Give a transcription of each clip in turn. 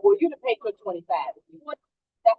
Well, you'd have paid for 25. If you want that,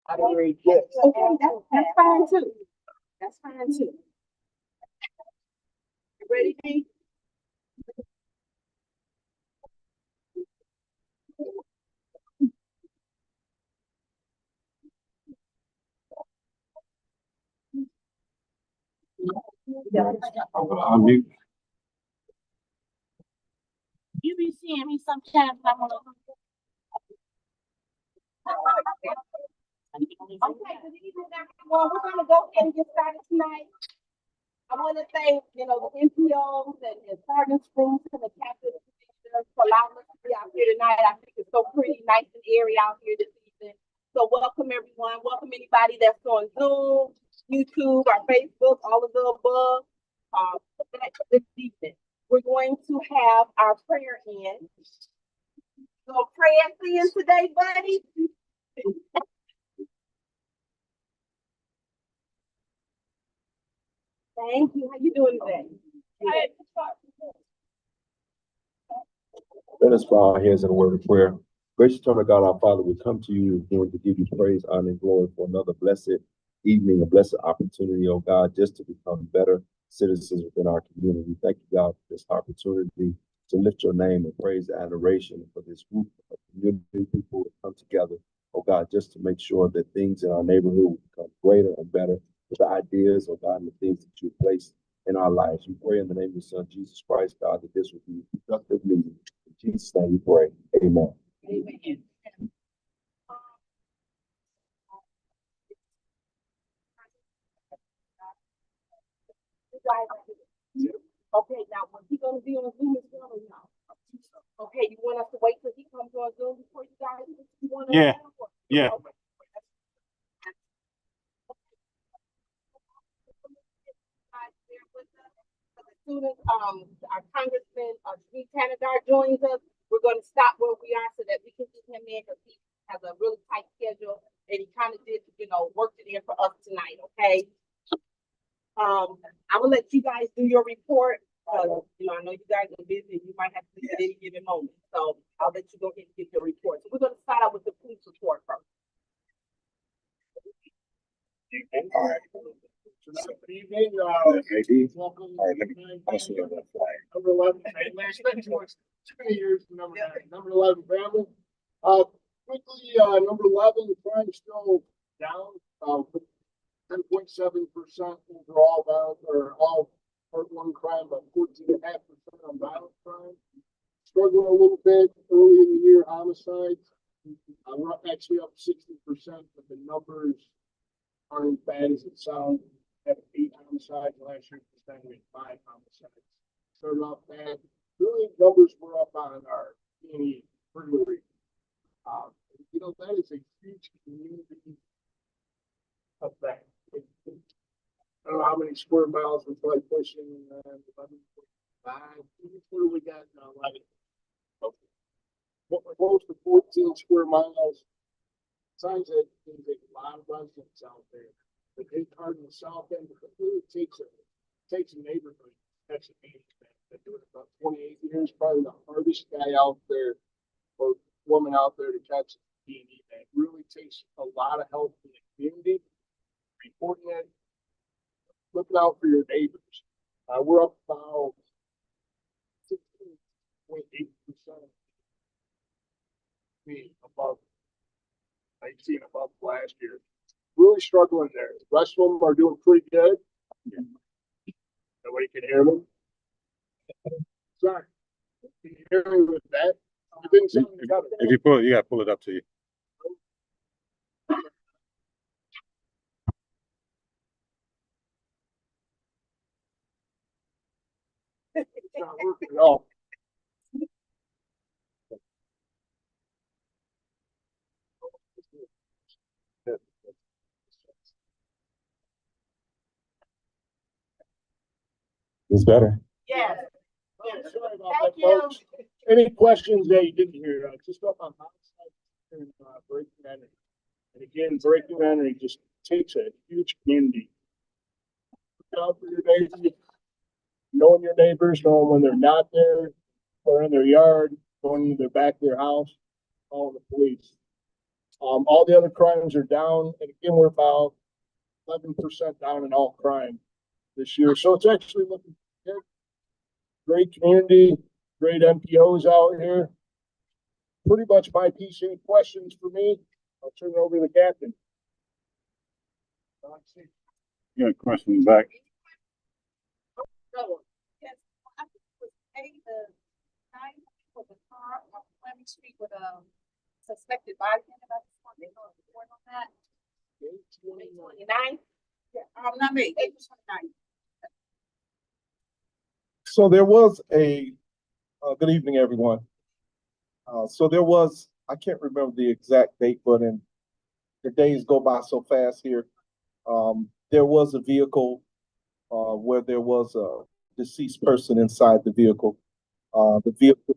I don't read yes. Okay, that's fine too. That's fine too. You ready, Pete? Mute. You be seeing me sometimes. I'm on. Okay, good evening, everyone. We're gonna go ahead and get started tonight. I want to thank, the NPOs and Sergeant Springs and the captain for allowing us to be out here tonight. I think it's so pretty, nice and airy out here this evening. So welcome everyone. Welcome anybody that's on Zoom, YouTube, or Facebook, all of the above. This evening, we're going to have our prayer in. So pray us in today, buddy. Thank you. How you doing today? Let us bow our heads in a word of prayer. Gracious eternal God, our Father, we come to you again to give you praise, honor, and glory for another blessed evening, a blessed opportunity, oh God, just to become better citizens within our community. Thank you, God, for this opportunity to lift your name and praise and adoration for this group of community people that come together, oh God, just to make sure that things in our neighborhood will become greater and better with the ideas, oh God, and the things that you place in our lives. We pray in the name of your Son, Jesus Christ, God, that this will be a productive meeting. In Jesus' name we pray. Amen. Amen. Okay, now was he gonna be on Zoom as well or no? Okay, you want us to wait till he comes on Zoom before you guys? You want to? Yeah. Yeah. Okay. As soon as our Congressman Steve Tanadar joins us, we're going to stop where we are so that we can get him in because he has a really tight schedule and he kind of did, worked it in for us tonight. Okay. I will let you guys do your report. I know you guys are busy. You might have to leave at any given moment. So I'll let you go ahead and get your report. So we're going to start out with the police report first. All right. Good evening. Welcome. All right, let me see that flag. Number 11. I spent 2 years in number 9. Number 11 family. Quickly, number 11, the crime still down. 10.7% overall down, or all part 1 crime, but 14.5% on violent crime. Struggling a little bit early in the year, homicides. We're actually up 60%, but the numbers aren't as bad as it sounds. We have 8 homicides last year. We had 5 homicides. Started off bad. Really, numbers were up on our community burglary. That is a huge community effect. I don't know how many square miles we're probably pushing. 11.5. What do we got now? 11. Okay. Close to 14 square miles. Signs that there's a lot of residents out there. The big part in the south end, but it really takes a neighborhood. That's a man. Been doing it about 28 years. Probably the hardest guy out there or woman out there to catch D&D. That really takes a lot of help from the community. Reporting it, looking out for your neighbors. We're up about 16.8%. Above 19 above last year. Really struggling there. The rest of them are doing pretty good. Nobody can hear them. Sorry. Can you hear me with that? If you pull it, you gotta pull it up to you. It's not working at all. It's better. Yes. Sorry about that, folks. Any questions that you didn't hear? Just up on homicide and breaking entry. And again, breaking entry just takes a huge community. Look out for your neighbors, knowing your neighbors, knowing when they're not there, or in their yard, going to the back of their house, calling the police. All the other crimes are down, and again, we're about 11% down in all crime this year. So it's actually looking good. Great community, great MPOs out here. Pretty much my piece. Any questions for me? I'll turn it over to the captain. You got a question back? No. Yes, I think it was the 9 with the car on Fleming Street with a suspected body in it. I just want to know the report on that. 8/29. Yeah, not me, April 29. So there was good evening, everyone. So there was, I can't remember the exact date, but the days go by so fast here. There was a vehicle where there was a deceased person inside the vehicle. The vehicle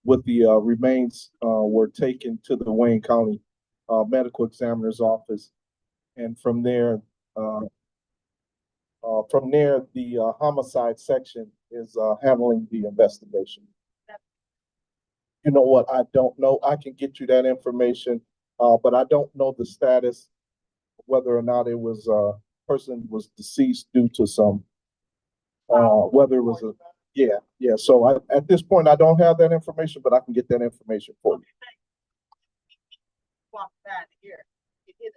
with the remains were taken to the Wayne County Medical Examiner's office, and from there, the homicide section is handling the investigation. You know what? I don't know. I can get you that information, but I don't know the status, whether or not it was person was deceased due to some, whether it was yeah. So at this point, I don't have that information, but I can get that information for you. Walk down here. It did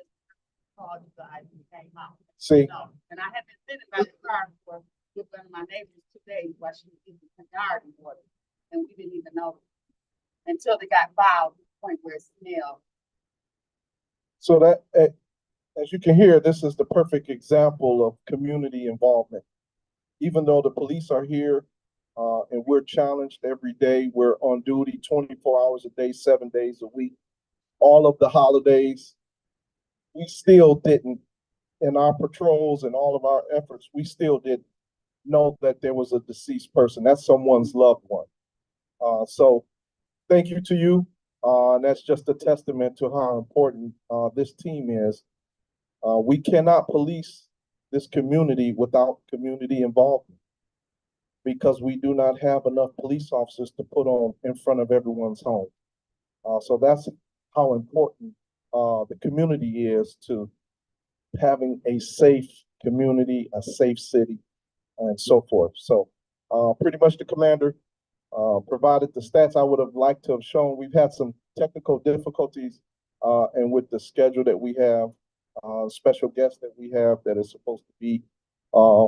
call you guys and came out. See, No, and I have been sitting by the car for with one of my neighbors 2 days while she was getting the garden water, and we didn't even know until they got filed to the point where it smelled. so that as you can hear, this is the perfect example of community involvement. Even though the police are here and we're challenged every day, we're on duty 24 hours a day, 7 days a week, all of the holidays, we still didn't, in our patrols and all of our efforts, we still didn't know that there was a deceased person. That's someone's loved one. So thank you to you. And that's just a testament to how important this team is. We cannot police this community without community involvement, because we do not have enough police officers to put on in front of everyone's home. So that's how important the community is to having a safe community, a safe city, and so forth. So pretty much the commander provided the stats I would have liked to have shown. We've had some technical difficulties and with the schedule that we have, special guest that we have that is supposed to be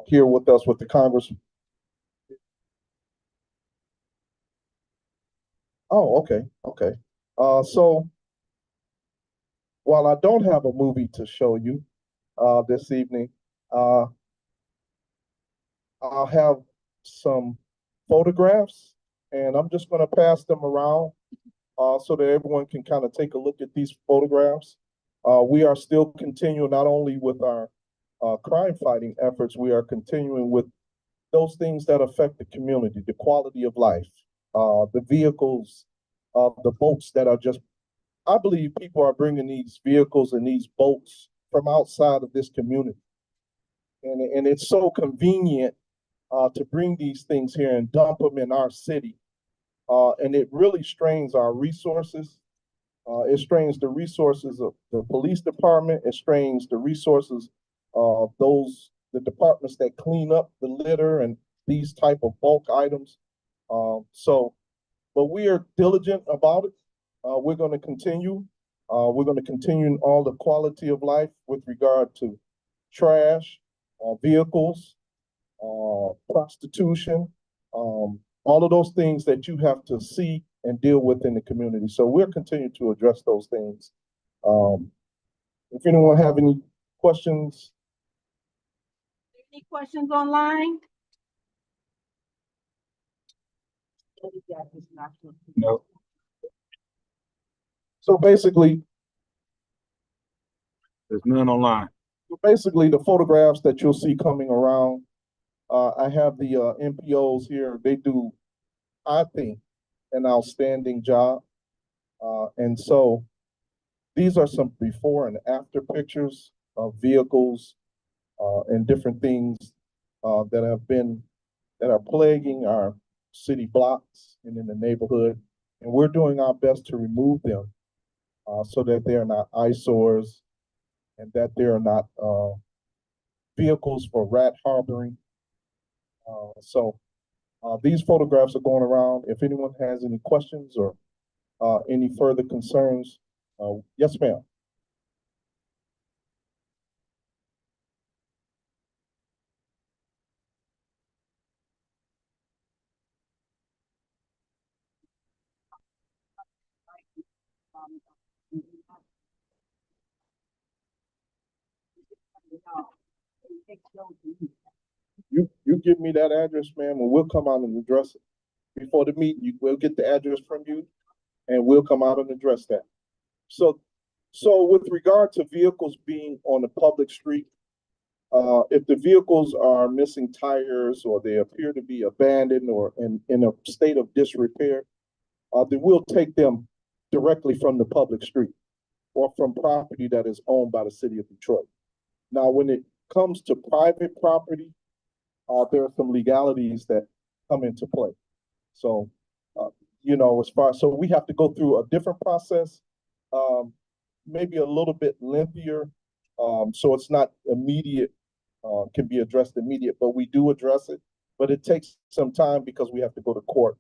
here with us with the Congress. Oh, okay. So while I don't have a movie to show you this evening, I'll have some photographs, and I'm just going to pass them around so that everyone can kind of take a look at these photographs. We are still continuing not only with our crime fighting efforts, we are continuing with those things that affect the community, the quality of life, the vehicles, the boats that are just, I believe people are bringing these vehicles and these boats from outside of this community. And it's so convenient to bring these things here and dump them in our city. And it really strains our resources. It strains the resources of the police department. It strains the resources of the departments that clean up the litter and these type of bulk items. But we are diligent about it. We're going to continue. We're going to continue in all the quality of life with regard to trash, vehicles, prostitution, all of those things that you have to see and deal with in the community. So we'll continue to address those things. If anyone have any questions. Any questions online? No. So basically, There's none online. the photographs that you'll see coming around, I have the MPOs here. They do, I think, an outstanding job. And so these are some before and after pictures of vehicles and different things that are plaguing our city blocks and in the neighborhood. And we're doing our best to remove them. so that they are not eyesores and that they are not vehicles for rat harboring. These photographs are going around. If anyone has any questions or any further concerns, yes, ma'am. You give me that address, ma'am, and we'll come out and address it. Before the meeting, we'll get the address from you and we'll come out and address that. So, with regard to vehicles being on the public street, if the vehicles are missing tires or they appear to be abandoned or in a state of disrepair, then we'll take them directly from the public street or from property that is owned by the city of Detroit. Now, when it comes to private property, there are some legalities that come into play. So, so we have to go through a different process, maybe a little bit lengthier. So it's not immediate, can be addressed immediate, but we do address it. But it takes some time because we have to go to court.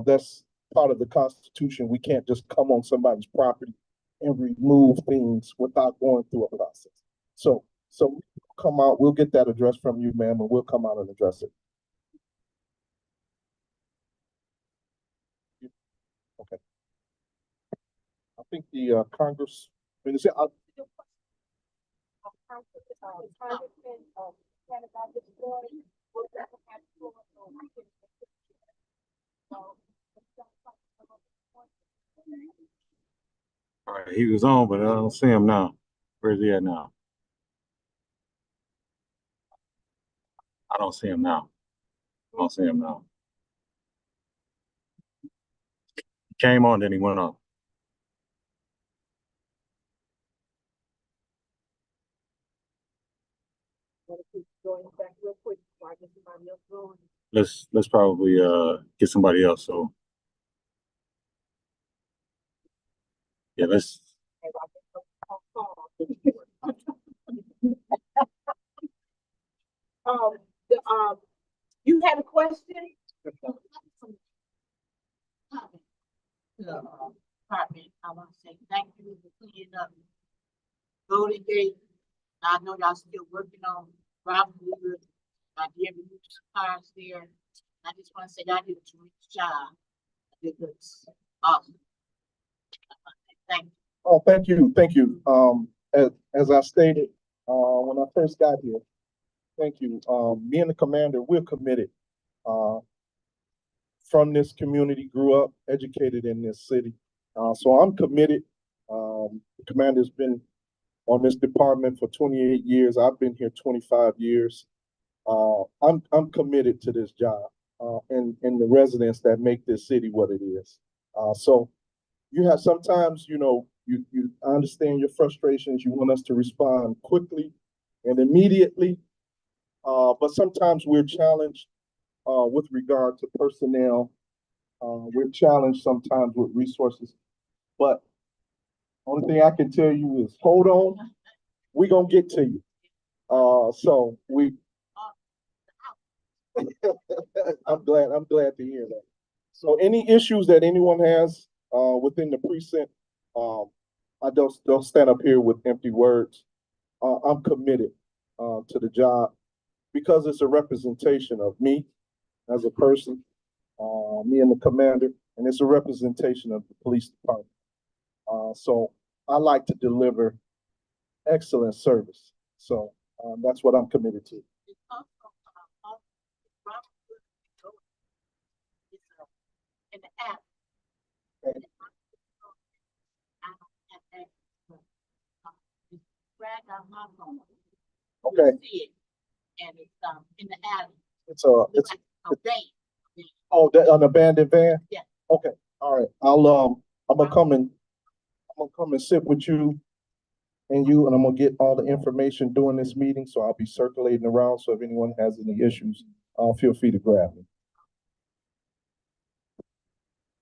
That's part of the Constitution. We can't just come on somebody's property and remove things without going through a process. So we'll come out, we'll get that address from you, ma'am, and we'll come out and address it. Okay. I think the Congress, I mean, All right, he was on, but I don't see him now. Where's he at now? I don't see him now. I don't see him now. He came on, then he went off. Let's probably get somebody else. So yeah, let's. You had a question? Department, I want to say thank you for cleaning up Golden Gate. I know y'all still working on Robinwood. I did remove some cars there. I just want to say y'all did a terrific job. It's awesome. Thank you. Oh, thank you. As I stated when I first got here, thank you. Me and the commander, we're committed. From this community, grew up, educated in this city. So I'm committed. The commander's been on this department for 28 years. I've been here 25 years. I'm committed to this job and the residents that make this city what it is. So you have sometimes, I understand your frustrations. You want us to respond quickly and immediately, but sometimes we're challenged with regard to personnel. We're challenged sometimes with resources, but only thing I can tell you is hold on. We're gonna get to you. So we I'm glad to hear that. So any issues that anyone has within the precinct, I don't stand up here with empty words. I'm committed to the job because it's a representation of me as a person, me and the commander, and it's a representation of the police department. So I like to deliver excellent service. So that's what I'm committed to. In the app. Okay. See it, and it's in the alley. It's like a van. Oh, an abandoned van? Yeah. Okay. All right. I'm gonna come and sit with you and I'm gonna get all the information during this meeting. So I'll be circulating around. So if anyone has any issues, feel free to grab me.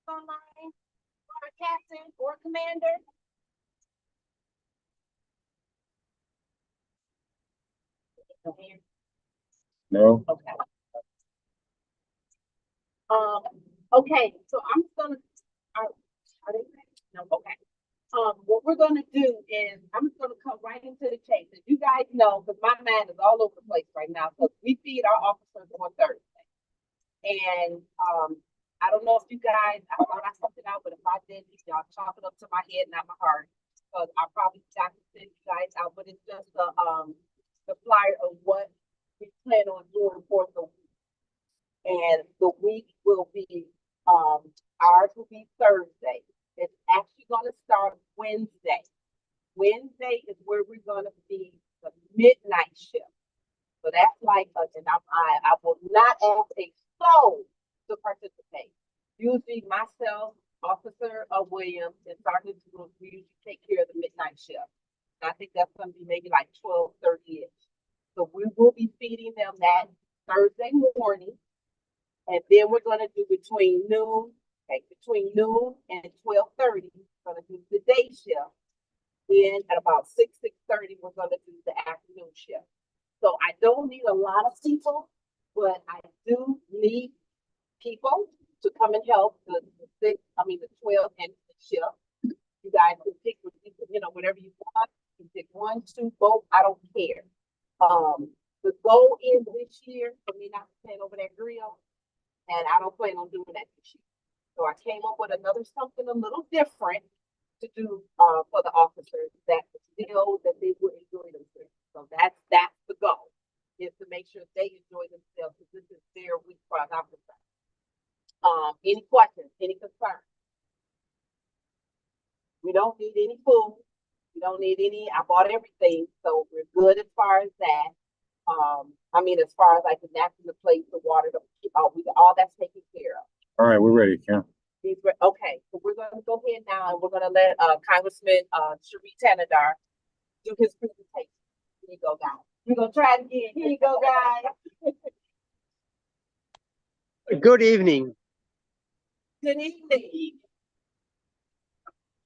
Online, or captain or commander, No? Okay. Okay, so I'm just gonna, are they ready? No, okay. What we're gonna do is, I'm just gonna come right into the chase. As you guys know, because my mind is all over the place right now, because we feed our officers on Thursday. And, I don't know if you guys, I thought I sent it out, but if I did, y'all chalk it up to my head, not my heart. Because I probably got to send you guys out, but it's just the flyer of what we plan on doing for the week. And the week will be, ours will be Thursday. It's actually gonna start Wednesday. Wednesday is where we're gonna be the midnight shift. So that's like, and I will not ask a soul to participate. Usually myself, Officer Williams, and Sergeant Bruce, we usually take care of the midnight shift. And I think that's gonna be maybe like 12:30-ish. So we will be feeding them that Thursday morning. And then we're gonna do between noon and 12:30, we're gonna do the day shift. Then at about 6:30, we're gonna do the afternoon shift. So I don't need a lot of people, but I do need people to come and help the 12 and the shift. You guys can pick, whatever you want. You can pick one, two, both, I don't care. The goal is this year for me not to stand over that grill, and I don't plan on doing that this year. So I came up with something a little different to do for the officers that they would enjoy themselves. So that's the goal, is to make sure they enjoy themselves, because this is their week for our officers. Any questions, any concerns? We don't need any food. We don't need any, I bought everything, so we're good as far as that. As far as like the napkin, the plate, the water, all that's taken care of. All right, we're ready, Kim. Okay, so we're gonna go ahead now and we're gonna let Congressman Sharif Tanadar do his presentation. Here you go, guys. We're gonna try it again. Here you go, guys. Good evening. Good evening.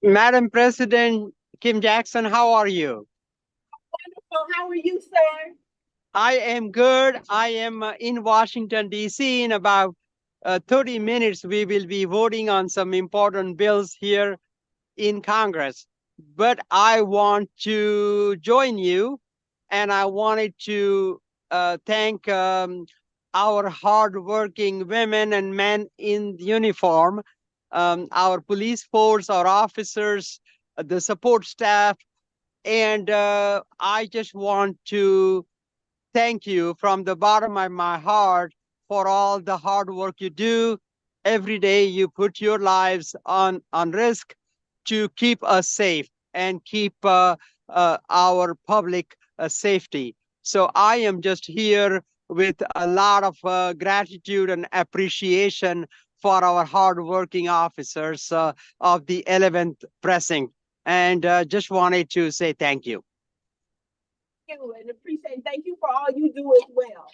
Madam President Kim Jackson, how are you? Wonderful. How are you, sir? I am good. I am in Washington, D.C. In about 30 minutes. We will be voting on some important bills here in Congress. But I want to join you, and I wanted to thank our hardworking women and men in uniform, our police force, our officers, the support staff, and I just want to thank you from the bottom of my heart for all the hard work you do. Every day you put your lives on risk to keep us safe and keep our public safety. So I am just here with a lot of gratitude and appreciation for our hardworking officers of the 11th Precinct. And just wanted to say thank you. Thank you, and appreciate. Thank you for all you do as well.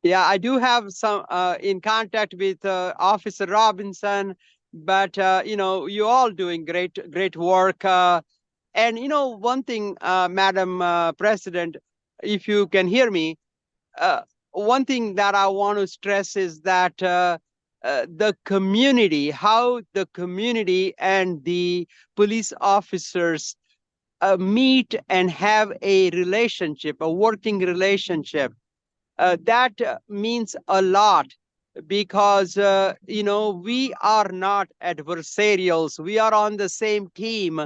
Yeah, I do have some in contact with Officer Robinson, but you all doing great work. And one thing, Madam President, if you can hear me, one thing that I want to stress is that the community, how the community and the police officers meet and have a relationship, a working relationship. That means a lot, because we are not adversarials. We are on the same team,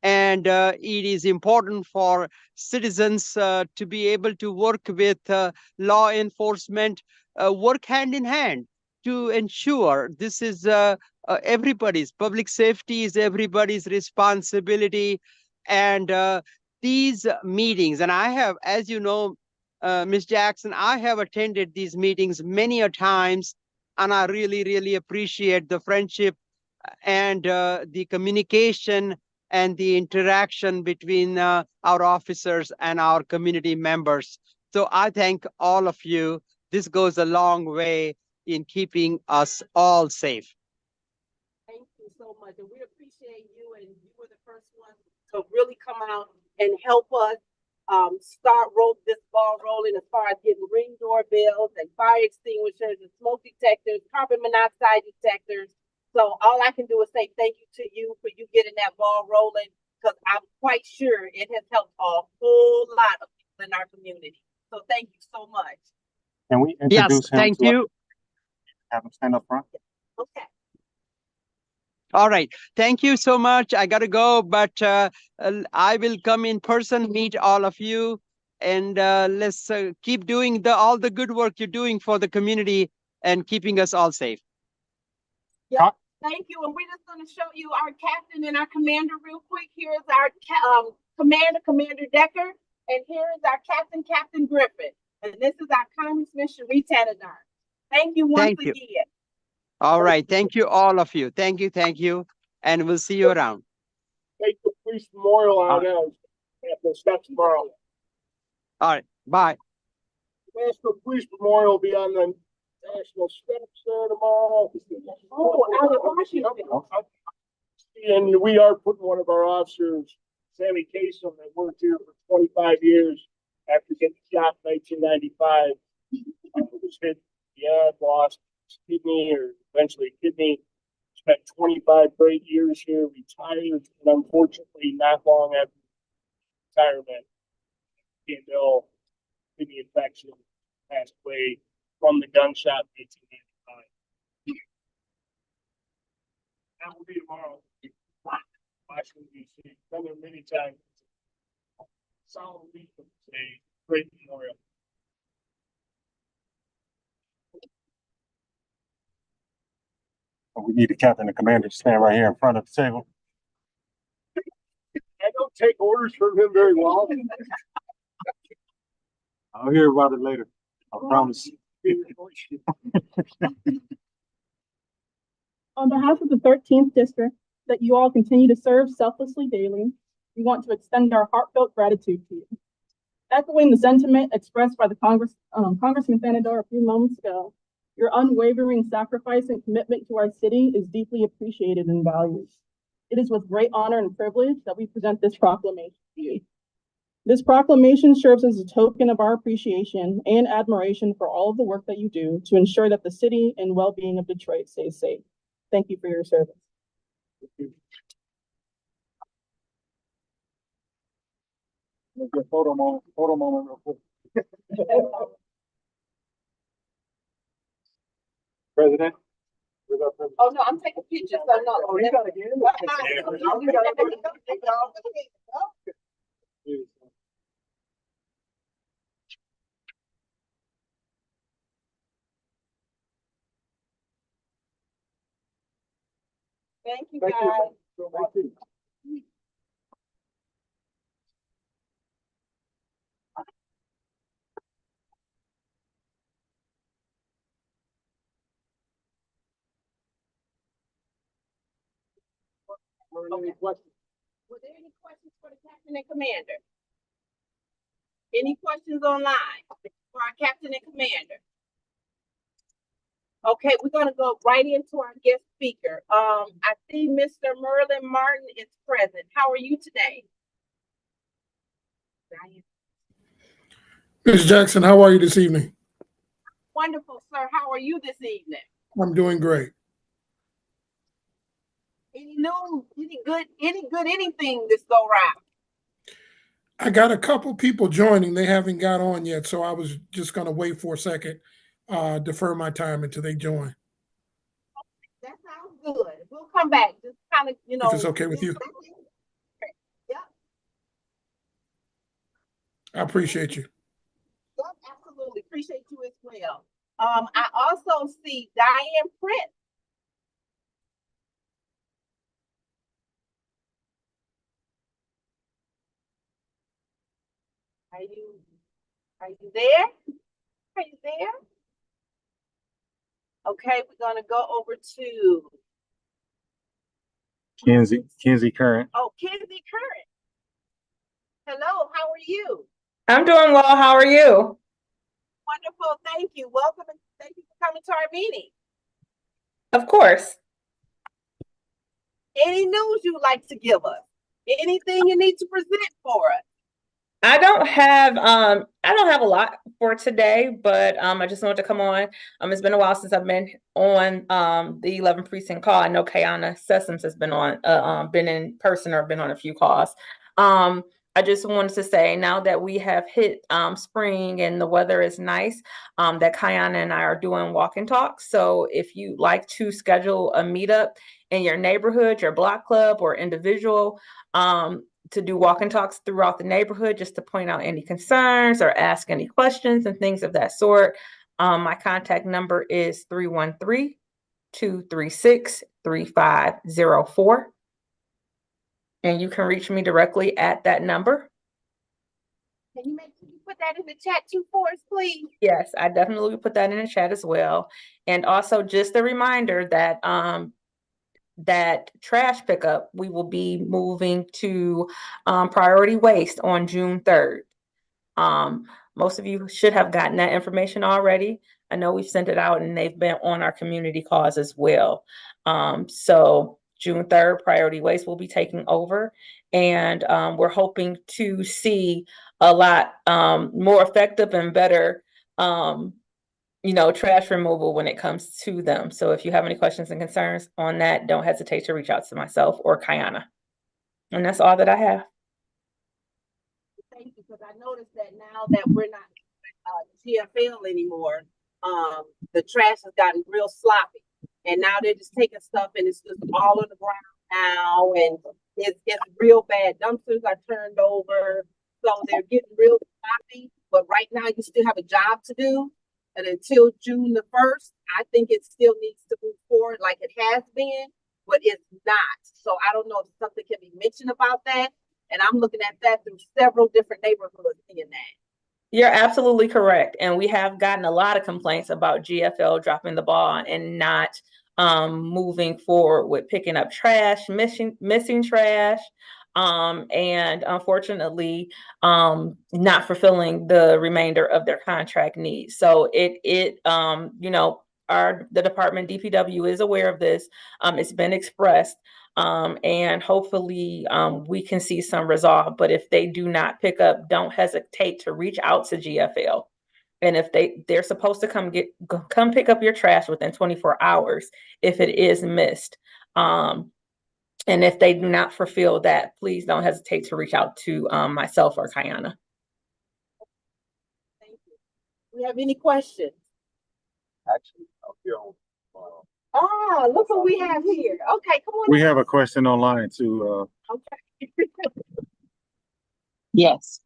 and it is important for citizens to be able to work with law enforcement, work hand in hand to ensure this is everybody's public safety is everybody's responsibility. And these meetings, and I have, as you know, Ms. Jackson, I have attended these meetings many a times, and I really appreciate the friendship and the communication and the interaction between our officers and our community members. So I thank all of you. This goes a long way in keeping us all safe. Thank you so much, and we appreciate you. And you were the first one to really come out and help us start this ball rolling as far as getting ring doorbells and fire extinguishers and smoke detectors, carbon monoxide detectors. So all I can do is say thank you to you for you getting that ball rolling, because I'm quite sure it has helped a whole lot of people in our community. So thank you so much. Can we Yes, introduce him thank to you. have him stand up front? Okay. All right. Thank you so much. I got to go, but I will come in person, meet all of you, and let's keep doing all the good work you're doing for the community and keeping us all safe. Yeah, thank you. And we're just going to show you our captain and our commander real quick. Here's our commander, Commander Decker, and here is our captain, Captain Griffin. And this is our Congressman Sharif Tanadar. Thank you once Thank you. again. All right. Thank you, all of you. Thank you. Thank you. And we'll see you around. Take the police memorial on out at the steps tomorrow. All right. Bye. National Police Memorial will be on the National Steps there tomorrow. Oh, out of Washington. And we are putting one of our officers, Sammy Kasem, that worked here for 25 years after getting shot in 1995. Was hit beyond, lost his kidney or eventually a kidney. Spent 25 great years here, retired, and unfortunately, not long after retirement, became ill, kidney infection, passed away from the gunshot in 1895. That will be tomorrow. Washington, D.C. Been there many times. Solid week of today. Great memorial. We need the captain and commander to stand right here in front of the table. I don't take orders from him very well. I'll hear about it later. I promise. On behalf of the 13th District, that you all continue to serve selflessly daily, we want to extend our heartfelt gratitude to you. Echoing the sentiment expressed by the Congressman Thanadar a few moments ago, your unwavering sacrifice and commitment to our city is deeply appreciated and valued. It is with great honor and privilege that we present this proclamation to you. This proclamation serves as a token of our appreciation and admiration for all of the work that you do to ensure that the city and well-being of Detroit stays safe. Thank you for your service. Photo moment real quick. President. Oh, no, I'm taking pictures. So no. Oh, you got to get in there. Thank you, Thank guys. you. Thank you. Any questions? Were there any questions for the captain and commander? Any questions online for our captain and commander? Okay, we're gonna go right into our guest speaker. I see Mr. Merlin Martin is present. How are you today? Ms. Jackson, how are you this evening? Wonderful, sir. How are you this evening? I'm doing great. Any news? Anything this go round? I got a couple people joining. They haven't got on yet, so I was just going to wait for a second, defer my time until they join. That sounds good. We'll come back. Just kind of, If it's okay with you. Yeah. I appreciate you. Yep, absolutely. Appreciate you as well. I also see Diane Prince. Are you there? Are you there? Okay, we're gonna go over to Kenzie Current. Oh, Kenzie Current. Hello, how are you? I'm doing well. How are you? Wonderful, thank you. Welcome and thank you for coming to our meeting. Of course. Any news you'd like to give us? Anything you need to present for us? I don't have a lot for today, but I just wanted to come on. It's been a while since I've been on the 11th Precinct call. I know Kayana Sessoms has been on been in person or been on a few calls. I just wanted to say, now that we have hit spring and the weather is nice, that Kayana and I are doing walk and talk. So if you'd like to schedule a meetup in your neighborhood, your block club, or individual, to do walk and talks throughout the neighborhood, just to point out any concerns or ask any questions and things of that sort. My contact number is 313-236-3504. And you can reach me directly at that number. Can you make sure you put that in the chat too for us, please? Yes, I definitely will put that in the chat as well. And also just a reminder that that trash pickup, we will be moving to priority waste on June 3rd. Most of you should have gotten that information already. I know we've sent it out and they've been on our community calls as well. So June 3rd, priority waste will be taking over, and we're hoping to see a lot more effective and better trash removal when it comes to them. So if you have any questions and concerns on that, don't hesitate to reach out to myself or Kayana. And that's all that I have. Thank you, because I noticed that now that we're not GFL anymore, the trash has gotten real sloppy, and now they're just taking stuff and it's just all on the ground now, and it's real bad. Dumpsters are turned over, so they're getting real sloppy. But right now, you still have a job to do. And until June the 1st, I think it still needs to move forward like it has been, but it's not. So I don't know if something can be mentioned about that. And I'm looking at that through several different neighborhoods seeing that. You're absolutely correct. And we have gotten a lot of complaints about GFL dropping the ball and not moving forward with picking up trash, missing trash, and unfortunately not fulfilling the remainder of their contract needs. So the department, DPW, is aware of this. It's been expressed, and hopefully we can see some resolve. But if they do not pick up, don't hesitate to reach out to GFL. And if they're supposed to come pick up your trash within 24 hours if it is missed. And if they do not fulfill that, please don't hesitate to reach out to myself or Kayana. Thank you. Do we have any questions? Actually, I'm here on, look what we have here. Okay, come on. We have a question online too. Okay. Yes.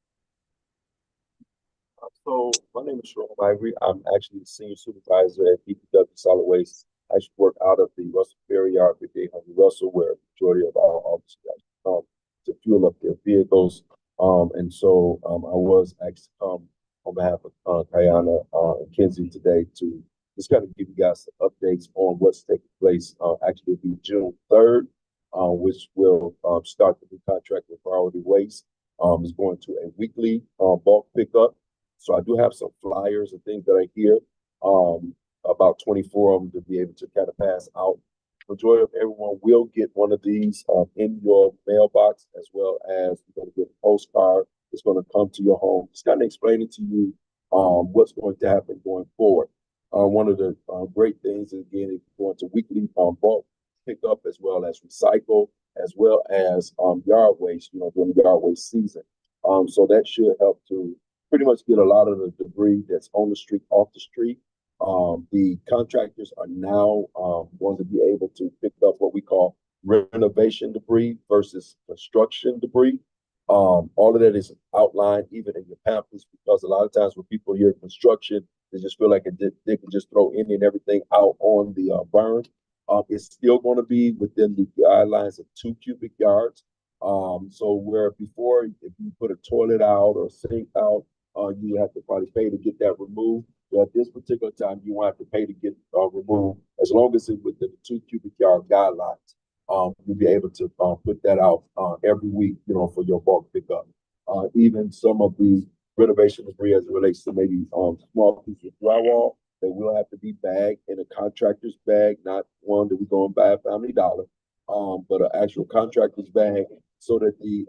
So my name is Sharon Ivory. I'm actually the senior supervisor at DPW Solid Waste. I actually work out of the Russell Ferry Yard, 5800 Russell, where the majority of our officers come to fuel up their vehicles. And so I was asked to come on behalf of Kayana and Kenzie today to just kind of give you guys some updates on what's taking place. Actually, it'll be June 3rd, which will start the new contract with Priority Waste. It's going to a weekly bulk pickup. So I do have some flyers and things that I hear, about 24 of them to be able to kind of pass out. Majority of everyone will get one of these in your mailbox, as well as you're going to get a postcard. It's going to come to your home. It's kind of explaining to you what's going to happen going forward. One of the great things is, again, it's going to weekly bulk pickup, as well as recycle, as well as yard waste, during the yard waste season. So that should help to pretty much get a lot of the debris that's on the street off the street. The contractors are now going to be able to pick up what we call renovation debris versus construction debris. All of that is outlined even in your pamphlets, because a lot of times when people hear construction, they just feel like they can just throw any and everything out on the burn. It's still going to be within the guidelines of 2 cubic yards. So where before, if you put a toilet out or a sink out, you have to probably pay to get that removed. So at this particular time, you won't have to pay to get removed, as long as it's within the 2 cubic yard guidelines. You'll be able to put that out every week, for your bulk pickup. Even some of the renovation debris, as it relates to maybe small pieces of drywall, they will have to be bagged in a contractor's bag, not one that we go and buy at Family Dollar, but an actual contractor's bag, so that the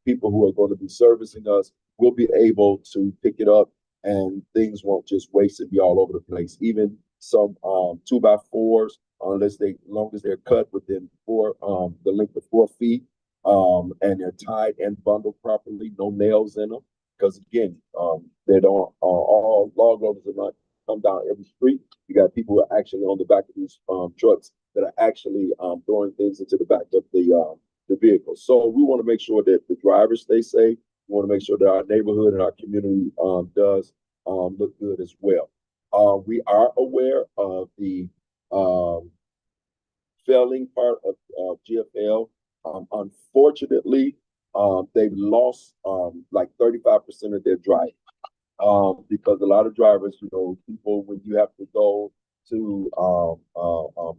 people who are going to be servicing us will be able to pick it up and things won't just waste and be all over the place. Even some 2x4s, long as they're cut within the length of 4 feet, and they're tied and bundled properly, no nails in them. Because again, they don't all log loaders are not come down every street. You got people who are actually on the back of these trucks that are actually throwing things into the back of the vehicle. So we want to make sure that the drivers stay safe. We want to make sure that our neighborhood and our community does look good as well. We are aware of the failing part of GFL. Unfortunately, they've lost like 35% of their driving because a lot of drivers, people, when you have to go to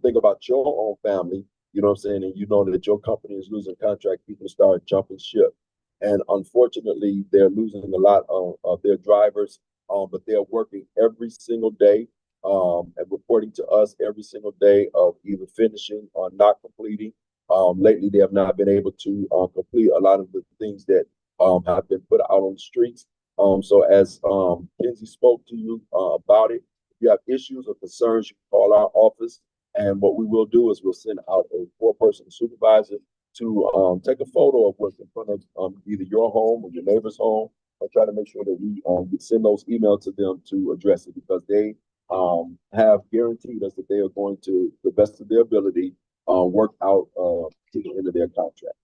think about your own family, you know what I'm saying, and you know that your company is losing contract, people start jumping ship. And unfortunately, they're losing a lot of their drivers, but they're working every single day and reporting to us every single day of either finishing or not completing. Lately, they have not been able to complete a lot of the things that have been put out on the streets. So as Kenzie spoke to you about it, if you have issues or concerns, you can call our office. And what we will do is we'll send out a 4-person supervisor to take a photo of what's in front of either your home or your neighbor's home, and try to make sure that we send those emails to them to address it, because they have guaranteed us that they are going to, the best of their ability, work out to the end of their contract.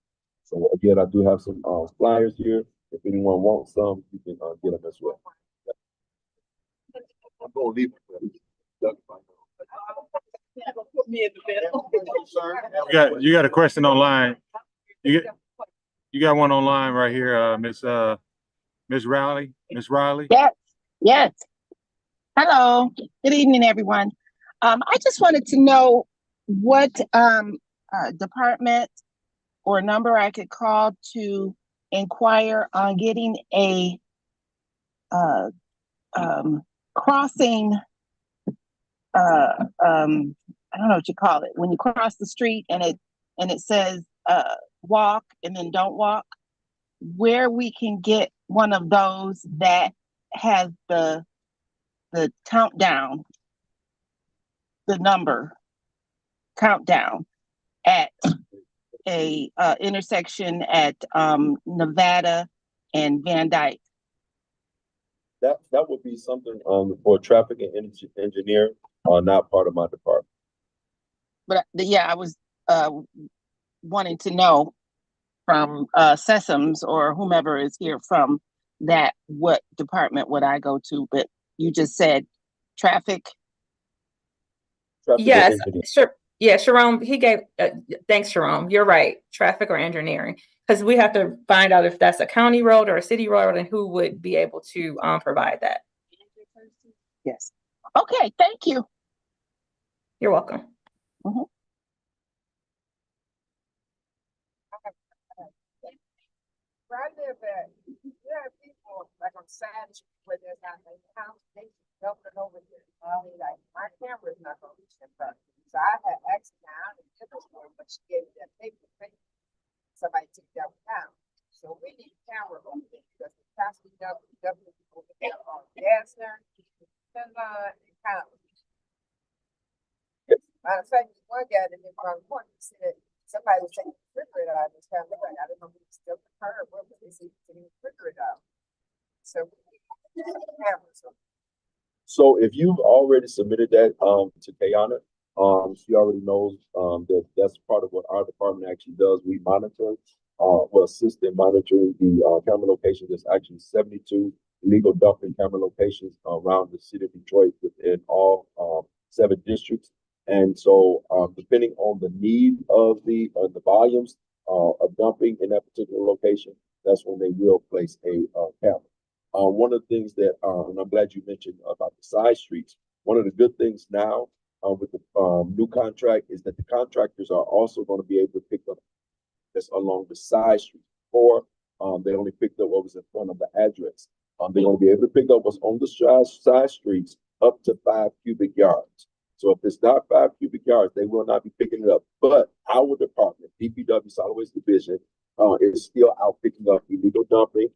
So again, I do have some flyers here. If anyone wants some, you can get them as well. I'm gonna leave it. Put me in the middle. You got a question online. You got one online right here, Miss Riley. Miss Riley. Yes, yes. Hello. Good evening, everyone. I just wanted to know what department or number I could call to inquire on getting a crossing. I don't know what you call it when you cross the street and it says walk and then don't walk. Where we can get one of those that has the countdown, the number countdown at a intersection at Nevada and Van Dyke. That would be something for traffic and engineering, not part of my department. But yeah, I was wanting to know from Sessoms or whomever is here from that, what department would I go to? But you just said traffic. Yes, sure. Yeah, Sharon, he gave, thanks, Sharon. You're right. Traffic or engineering, because we have to find out if that's a county road or a city road and who would be able to provide that. Yes. Okay, thank you. You're welcome. Mm-hmm. Where I live at, there are people like on Saturday where there's not a house, they jumping over here. I mean, like my camera's not gonna reach them, but so I had asked now and give us one, but she gave me that paper. Somebody took that one down. So we need camera over there because the passenger W over there on Gassner and kind of. Matter of fact, one guy that didn't run one, he said somebody was taking the refrigerator out of his family. I don't know if it's still the car, what was they taking the refrigerator out? So cameras. So if you've already submitted that to Kayana, she already knows that that's part of what our department actually does. We monitor, will assist in monitoring the camera locations. There's actually 72 illegal dumping camera locations around the city of Detroit within all 7 districts. And so, depending on the need of the volumes of dumping in that particular location, that's when they will place a camera. One of the things that, and I'm glad you mentioned about the side streets. One of the good things now with the new contract is that the contractors are also going to be able to pick up this along the side streets. Before, they only picked up what was in front of the address. They're going to be able to pick up what's on the side streets up to 5 cubic yards. So if it's not 5 cubic yards, they will not be picking it up. But our department, DPW Solid Waste Division, is still out picking up illegal dumping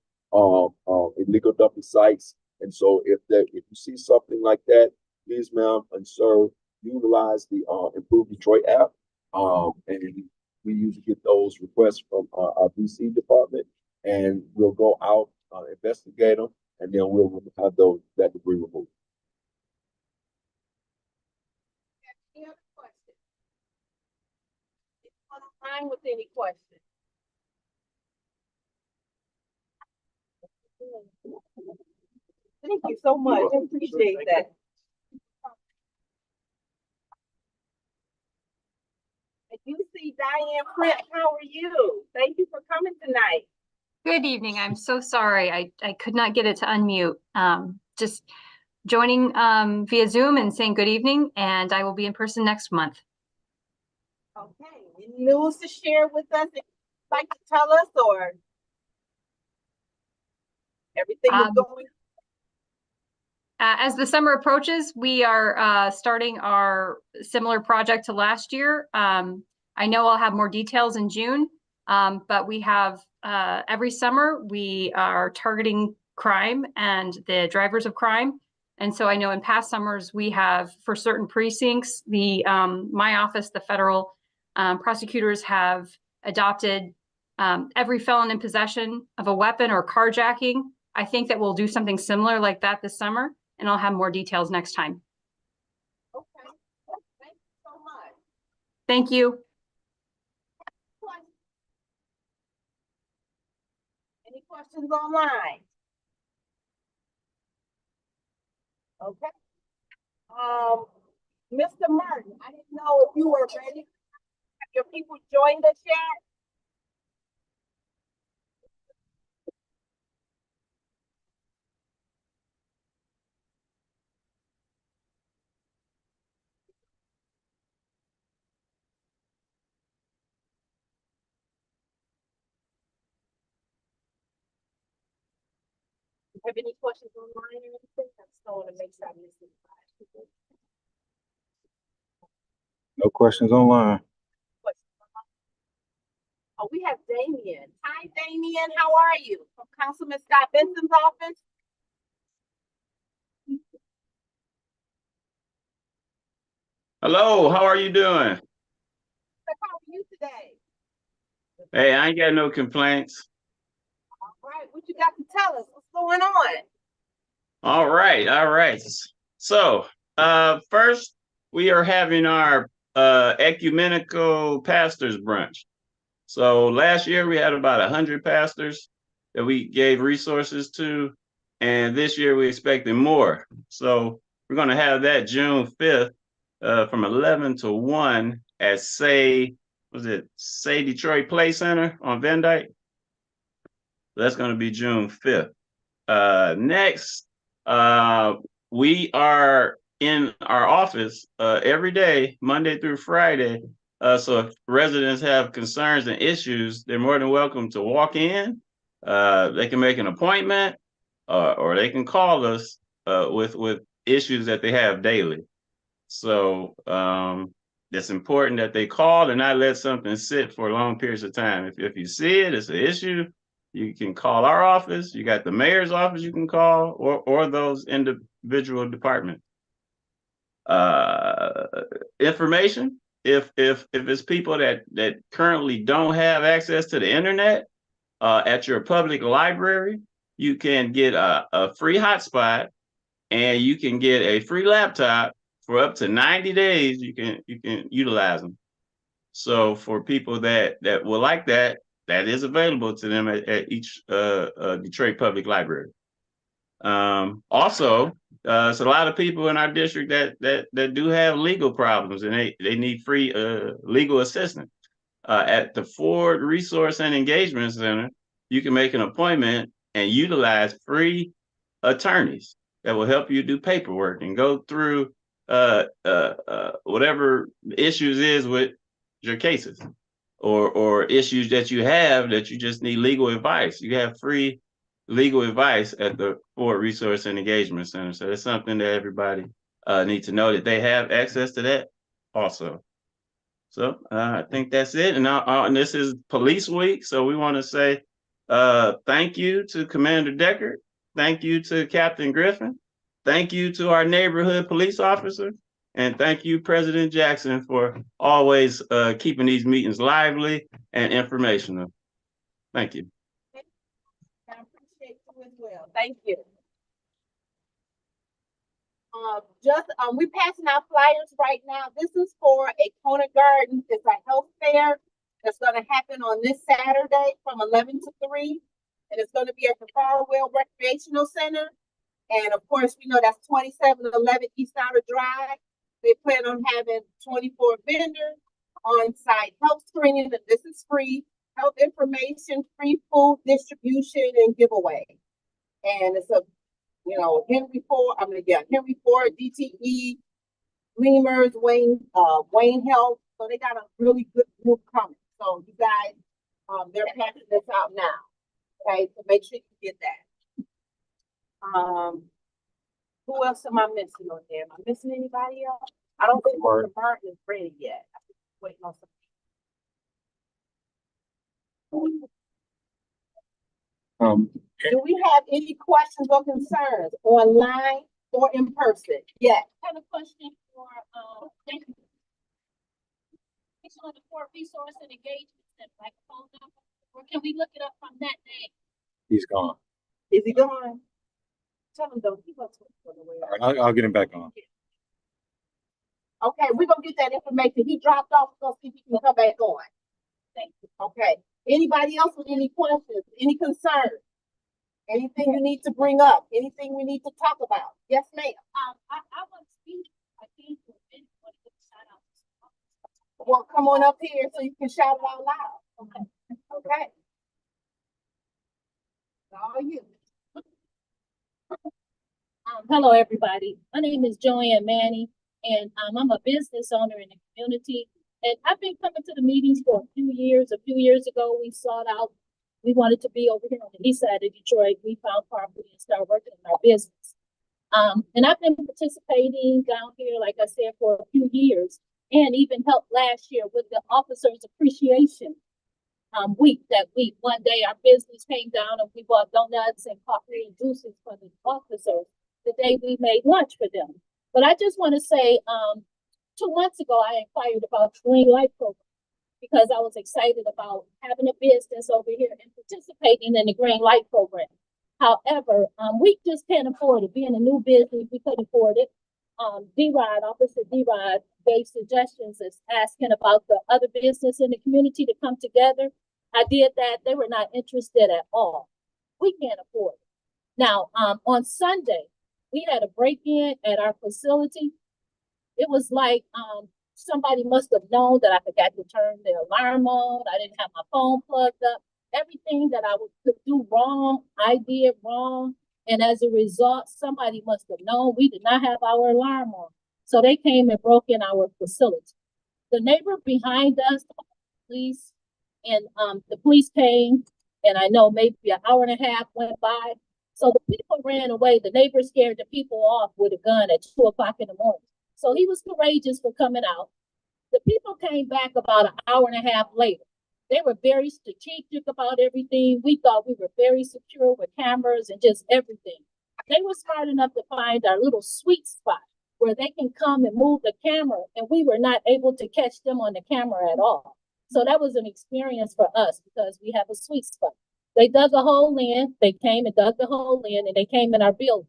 sites. And so if you see something like that, please, ma'am and sir, utilize the Improve Detroit app. And we usually get those requests from our DC department, and we'll go out, investigate them, and then we'll have that debris removed. Any other questions? Anyone online with any questions? Thank you so much. I appreciate that. You see Diane Prince, how are you? Thank you for coming tonight. Good evening. I'm so sorry. I could not get it to unmute. Just joining via Zoom and saying good evening, and I will be in person next month. Okay. Any news to share with us that you'd like to tell us, or everything is going? As the summer approaches, we are starting our similar project to last year. I know I'll have more details in June, but we have every summer we are targeting crime and the drivers of crime. And so I know in past summers we have, for certain precincts, my office, the federal prosecutors have adopted every felon in possession of a weapon or carjacking. I think that we'll do something similar like that this summer, and I'll have more details next time. Okay. Thank you so much. Thank you. Any questions online? Okay. Mr. Martin, I didn't know if you were ready. Have your people joined us yet? Have any questions online or anything? I just don't want to make sure I miss it. No questions online. Oh, we have Damien. Hi, Damien. How are you? From Councilman Scott Benson's office. Hello, how are you doing? How are you today? Hey, I ain't got no complaints. All right, what you got to tell us? What's going on? All right. So, first, we are having our ecumenical pastors brunch. So last year we had about 100 pastors that we gave resources to, and this year we expected more. So we're going to have that June 5th from 11 to 1 at Say Detroit Play Center on Van Dyke. That's going to be June 5th. Next, we are in our office every day, Monday through Friday. So if residents have concerns and issues, they're more than welcome to walk in. They can make an appointment or they can call us with issues that they have daily. So it's important that they call and not let something sit for long periods of time. If you see it, it's an issue, you can call our office. You got the mayor's office you can call, or those individual departments. Information, if it's people that currently don't have access to the internet, at your public library, you can get a free hotspot and you can get a free laptop for up to 90 days. You can utilize them. So for people that will like that is available to them at each Detroit Public Library. Also, it's a lot of people in our district that do have legal problems and they need free legal assistance. At the Ford Resource and Engagement Center, you can make an appointment and utilize free attorneys that will help you do paperwork and go through whatever issues is with your cases or issues that you have that you just need legal advice. You have free legal advice at the Ford Resource and Engagement Center. So that's something that everybody needs to know, that they have access to that also. So I think that's it. And this is Police Week, so we want to say thank you to Commander Deckard. Thank you to Captain Griffin. Thank you to our neighborhood police officer. And thank you, President Jackson, for always keeping these meetings lively and informational. Thank you. I appreciate you as well. Thank you. We're passing out flyers right now. This is for a Kona Garden. It's a health fair that's going to happen on this Saturday from 11 to 3. And it's going to be at the Farwell Recreational Center. And of course, we know that's 2711 East Outer Drive. They plan on having 24 vendors, on-site health screening, and this is free, health information, free food distribution, and giveaway. And it's a, Henry Ford, DTE, Lemurs, Wayne Health. So they got a really good group coming. So you guys, they're passing this out now. Okay, so make sure you get that. Who else am I missing on there? Am I missing anybody else? I don't think the Martin is ready yet. I'm waiting on some. Do we have any questions or concerns online or in person? Yes. I have a question for on the Court Resource and Engagement Center, like a phone number, or can we look it up from that name? He's gone. Is he gone? Tell him though, he wants to go away. I'll get him back on. Okay, we're gonna get that information. He dropped off, so see if he can come back on. Thank you. Okay. Anybody else with any questions, any concerns? Anything you need to bring up? Anything we need to talk about? Yes, ma'am. I want to speak. I think want to give a shout out. Well, come on up here so you can shout it out loud. Okay. Okay. All you. Hello, everybody. My name is Joanne Manning, and I'm a business owner in the community. And I've been coming to the meetings for a few years. A few years ago, we sought out. We wanted to be over here on the east side of Detroit. We found property and started working in our business. And I've been participating down here, like I said, for a few years, and even helped last year with the Officers Appreciation Week. That week, one day, our business came down and we bought donuts and coffee and juices for the officers the day we made lunch for them. But I just want to say, 2 months ago, I inquired about Green Light Program, because I was excited about having a business over here and participating in the Green Light Program. However, we just can't afford it. Being a new business, we couldn't afford it. Officer D-Rod gave suggestions as asking about the other business in the community to come together. I did that. They were not interested at all. We can't afford it. Now, on Sunday, we had a break-in at our facility. It was like, somebody must have known that I forgot to turn the alarm on. I didn't have my phone plugged up. Everything that I could do wrong, I did wrong. And as a result, somebody must have known we did not have our alarm on. So they came and broke in our facility. The neighbor behind us, police, and the police came, and I know maybe an hour and a half went by. So the people ran away. The neighbor scared the people off with a gun at 2 o'clock in the morning. So he was courageous for coming out. The people came back about an hour and a half later. They were very strategic about everything. We thought we were very secure with cameras and just everything. They were smart enough to find our little sweet spot where they can come and move the camera, and we were not able to catch them on the camera at all. So that was an experience for us because we have a sweet spot. They dug a hole in, they came and dug the hole in, and they came in our building.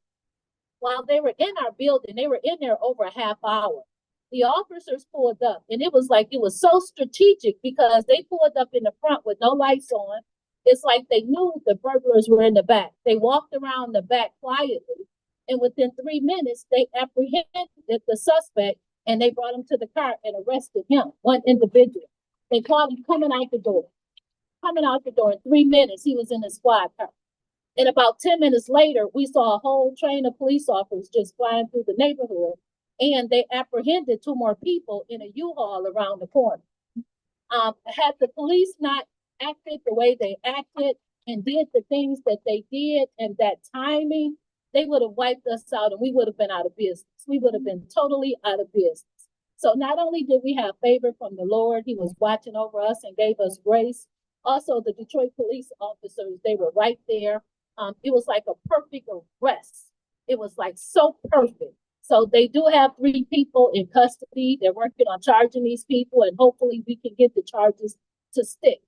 While they were in our building, they were in there over a half hour. The officers pulled up, and it was so strategic because they pulled up in the front with no lights on. It's like they knew the burglars were in the back. They walked around the back quietly, and within 3 minutes, they apprehended the suspect, and they brought him to the car and arrested him, one individual. They called him coming out the door. In 3 minutes, he was in the squad car. And about 10 minutes later, we saw a whole train of police officers just flying through the neighborhood, and they apprehended 2 more people in a U-Haul around the corner. Had the police not acted the way they acted and did the things that they did and that timing, they would have wiped us out and we would have been out of business. We would have been totally out of business. So not only did we have favor from the Lord, he was watching over us and gave us grace. Also, the Detroit police officers, they were right there. It was like a perfect arrest. It was like so perfect. So they do have 3 people in custody. They're working on charging these people, and hopefully we can get the charges to stick.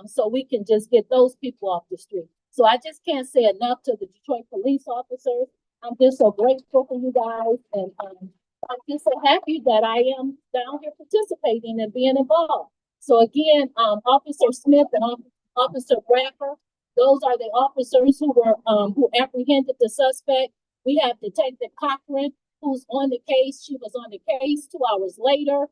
So we can just get those people off the street. So I just can't say enough to the Detroit police officers. I'm just so grateful for you guys, and I'm just so happy that I am down here participating and being involved. So again, Officer Smith and Officer Bradford, those are the officers who were who apprehended the suspect. We have Detective Cochran, who's on the case. She was on the case 2 hours later.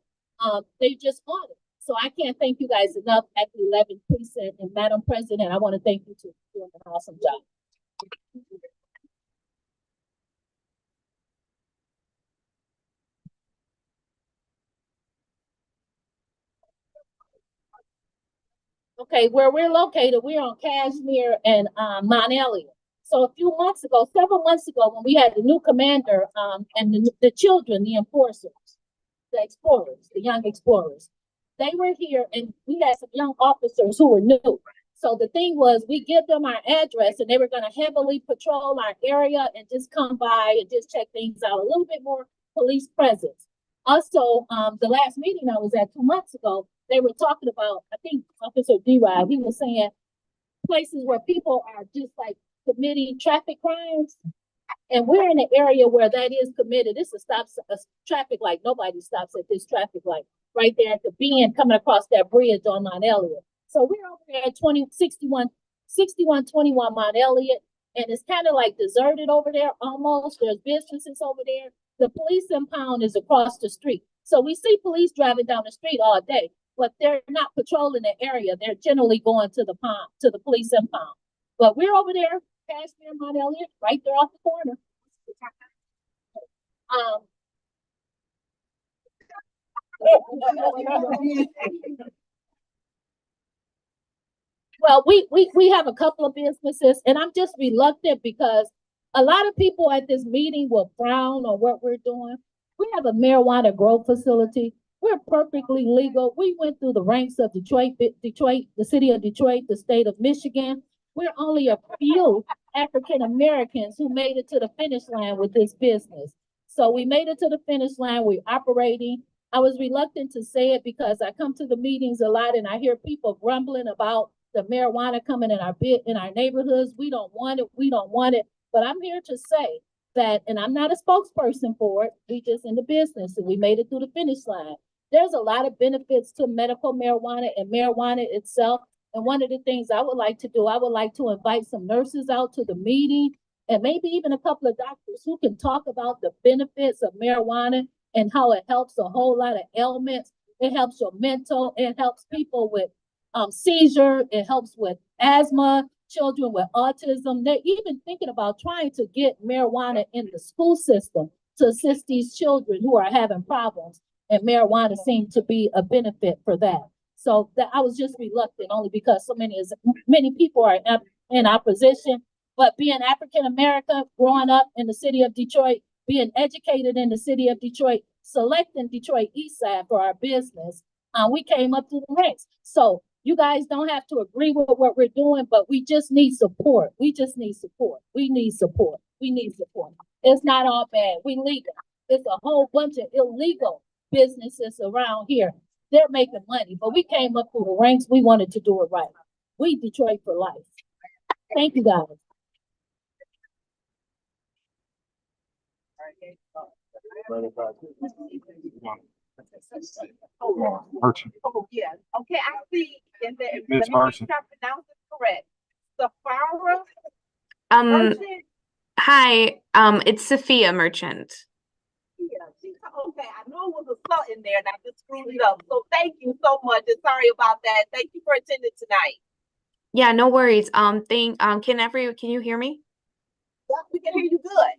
They just on it. So I can't thank you guys enough at the 11th Precinct. And Madam President, I want to thank you too for doing an awesome job. Okay, where we're located, we're on Cashmere and Mount Elliott. So a few months ago, several months ago, when we had the new commander and the children, the enforcers, the explorers, the young explorers, they were here and we had some young officers who were new. So the thing was, we give them our address and they were going to heavily patrol our area and just come by and just check things out, a little bit more police presence. Also, the last meeting I was at 2 months ago, they were talking about, I think Officer D-Rod, he was saying places where people are just like committing traffic crimes. And we're in an area where that is committed. It's a traffic light. Nobody stops at this traffic light right there at the bend coming across that bridge on Mount Elliott. So we're over there at 6121 Mount Elliott, and it's kind of like deserted over there almost. There's businesses over there. The police impound is across the street. So we see police driving down the street all day, but they're not patrolling the area. They're generally going to the pond, to the police impound. But we're over there, Cashmere, Mount Elliott, right there off the corner. Well, we have a couple of businesses, and I'm just reluctant because a lot of people at this meeting will frown on what we're doing. We have a marijuana grow facility. We're perfectly legal. We went through the ranks of Detroit, the city of Detroit, the state of Michigan. We're only a few African Americans who made it to the finish line with this business. So we made it to the finish line. We're operating. I was reluctant to say it because I come to the meetings a lot and I hear people grumbling about the marijuana coming in our neighborhoods. We don't want it. We don't want it. But I'm here to say that, and I'm not a spokesperson for it. We just in the business and we made it through the finish line. There's a lot of benefits to medical marijuana and marijuana itself. And one of the things I would like to do, I would like to invite some nurses out to the meeting and maybe even a couple of doctors who can talk about the benefits of marijuana and how it helps a whole lot of ailments. It helps your mental, it helps people with seizure, it helps with asthma, children with autism. They're even thinking about trying to get marijuana in the school system to assist these children who are having problems. And marijuana seemed to be a benefit for that. So that I was just reluctant only because so many people are in opposition. But being African American, growing up in the city of Detroit, being educated in the city of Detroit, selecting Detroit East Side for our business, we came up through the ranks. So you guys don't have to agree with what we're doing, but we just need support. We just need support. We need support. We need support. It's not all bad. We legal. It's a whole bunch of illegal businesses around here. They're making money, but we came up through the ranks. We wanted to do it right. We Detroit for life. Thank you, guys. Merchant. Oh, yeah. Okay, I see. And then, Ms. let me make Merchant. sure I pronounce it correct. Safara Merchant? Hi, it's Sophia Merchant. Yeah, okay, I know it was a salt in there and I just screwed it up. So thank you so much and sorry about that. Thank you for attending tonight. Yeah, no worries. Can you hear me? Yeah, we can hear you good.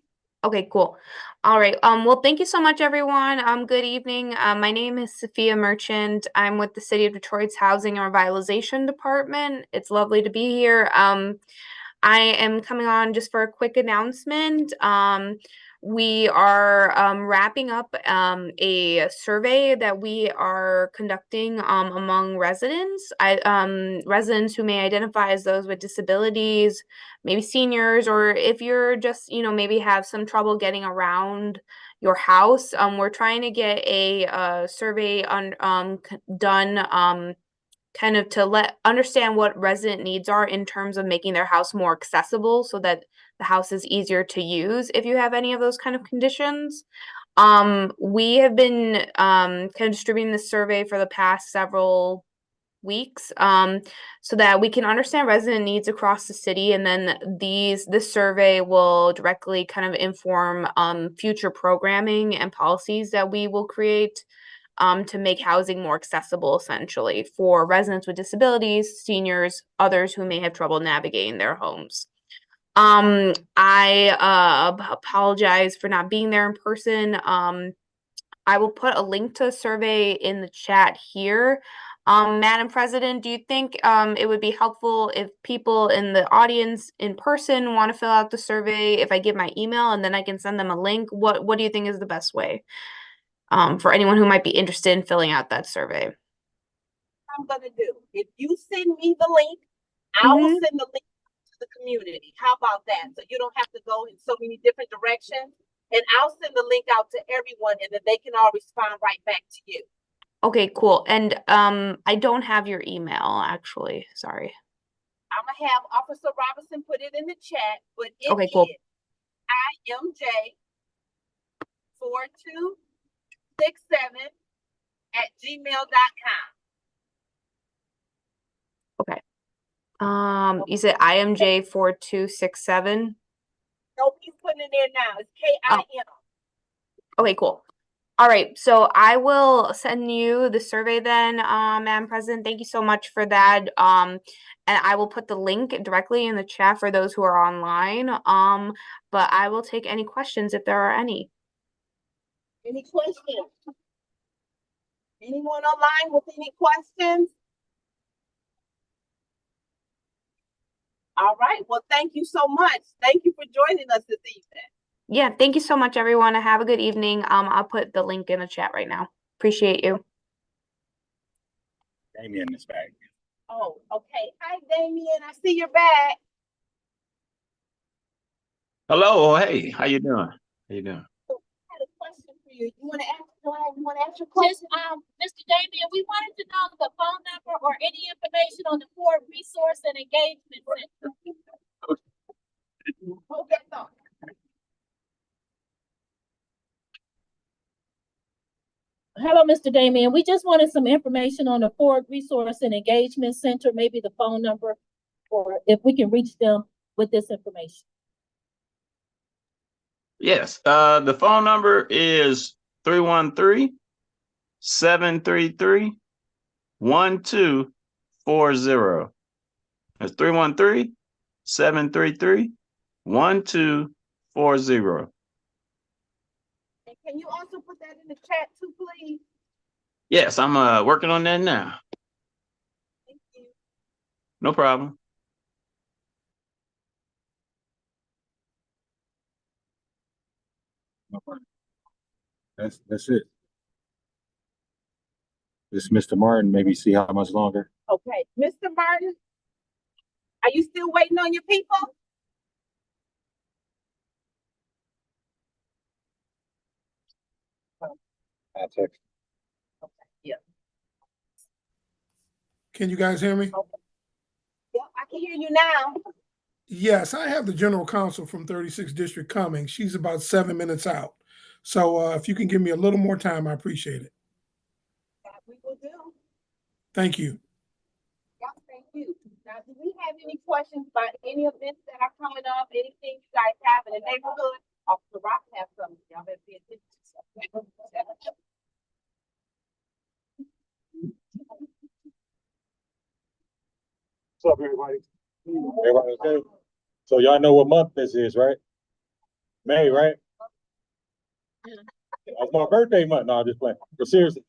Okay, cool. All right. Well, thank you so much, everyone. Good evening. My name is Sophia Merchant. I'm with the City of Detroit's Housing and Revitalization Department. It's lovely to be here. I am coming on just for a quick announcement. we are wrapping up a survey that we are conducting among residents. Residents who may identify as those with disabilities, maybe seniors, or if you're just, maybe have some trouble getting around your house. We're trying to get a survey done kind of to understand what resident needs are in terms of making their house more accessible so that the house is easier to use if you have any of those kind of conditions. We have been kind of distributing this survey for the past several weeks so that we can understand resident needs across the city, and then this survey will directly kind of inform future programming and policies that we will create to make housing more accessible, essentially, for residents with disabilities, seniors, others who may have trouble navigating their homes. I apologize for not being there in person. I will put a link to a survey in the chat here. Madam President, do you think it would be helpful if people in the audience in person want to fill out the survey, if I give my email and then I can send them a link? What do you think is the best way? For anyone who might be interested in filling out that survey. I'm gonna do. If you send me the link, I will send the link to the community. How about that? So you don't have to go in so many different directions. And I'll send the link out to everyone, and then they can all respond right back to you. Okay, cool. And I don't have your email, actually. Sorry. I'm gonna have Officer Robinson put it in the chat, but it okay, cool. is imj4267@gmail.com. Okay. You said IMJ4267? Nope, he's putting it in now. It's KIM. Okay, cool. All right, so I will send you the survey then, Madam President. Thank you so much for that. And I will put the link directly in the chat for those who are online. But I will take any questions if there are any. Any questions? Anyone online with any questions? All right. Well, thank you so much. Thank you for joining us this evening. Yeah, thank you so much, everyone. Have a good evening. I'll put the link in the chat right now. Appreciate you. Damien is back. Oh, okay. Hi, Damien. I see you're back. Hello. Hey, how you doing? How you doing? I had a question for you. You want to ask? You want to ask your question? Mr. Damien, we wanted to know the phone number or any information on the Ford Resource and Engagement Center. Hold that thought. Hello, Mr. Damien. We just wanted some information on the Ford Resource and Engagement Center, maybe the phone number, or if we can reach them with this information. Yes. The phone number is 313-733-1240. That's 313-733-1240. And can you also put that in the chat too, please? Yes, I'm working on that now. Thank you. No problem. No problem. That's it. This Mr. Martin, maybe see how much longer. Okay, Mr. Martin, are you still waiting on your people? I'll text. Okay, yeah. Can you guys hear me? Okay. Yeah, I can hear you now. Yes, I have the general counsel from 36th District coming. She's about 7 minutes out. So if you can give me a little more time, I appreciate it. That we will do. Thank you. Yeah, thank you. Now, do we have any questions about any events that are coming up? Anything you guys have in the neighborhood? Officer Rock has some. Y'all better pay attention. What's up, everybody? Everybody okay? So y'all know what month this is, right? May, right? That's my birthday month. No, I'm just playing. But seriously,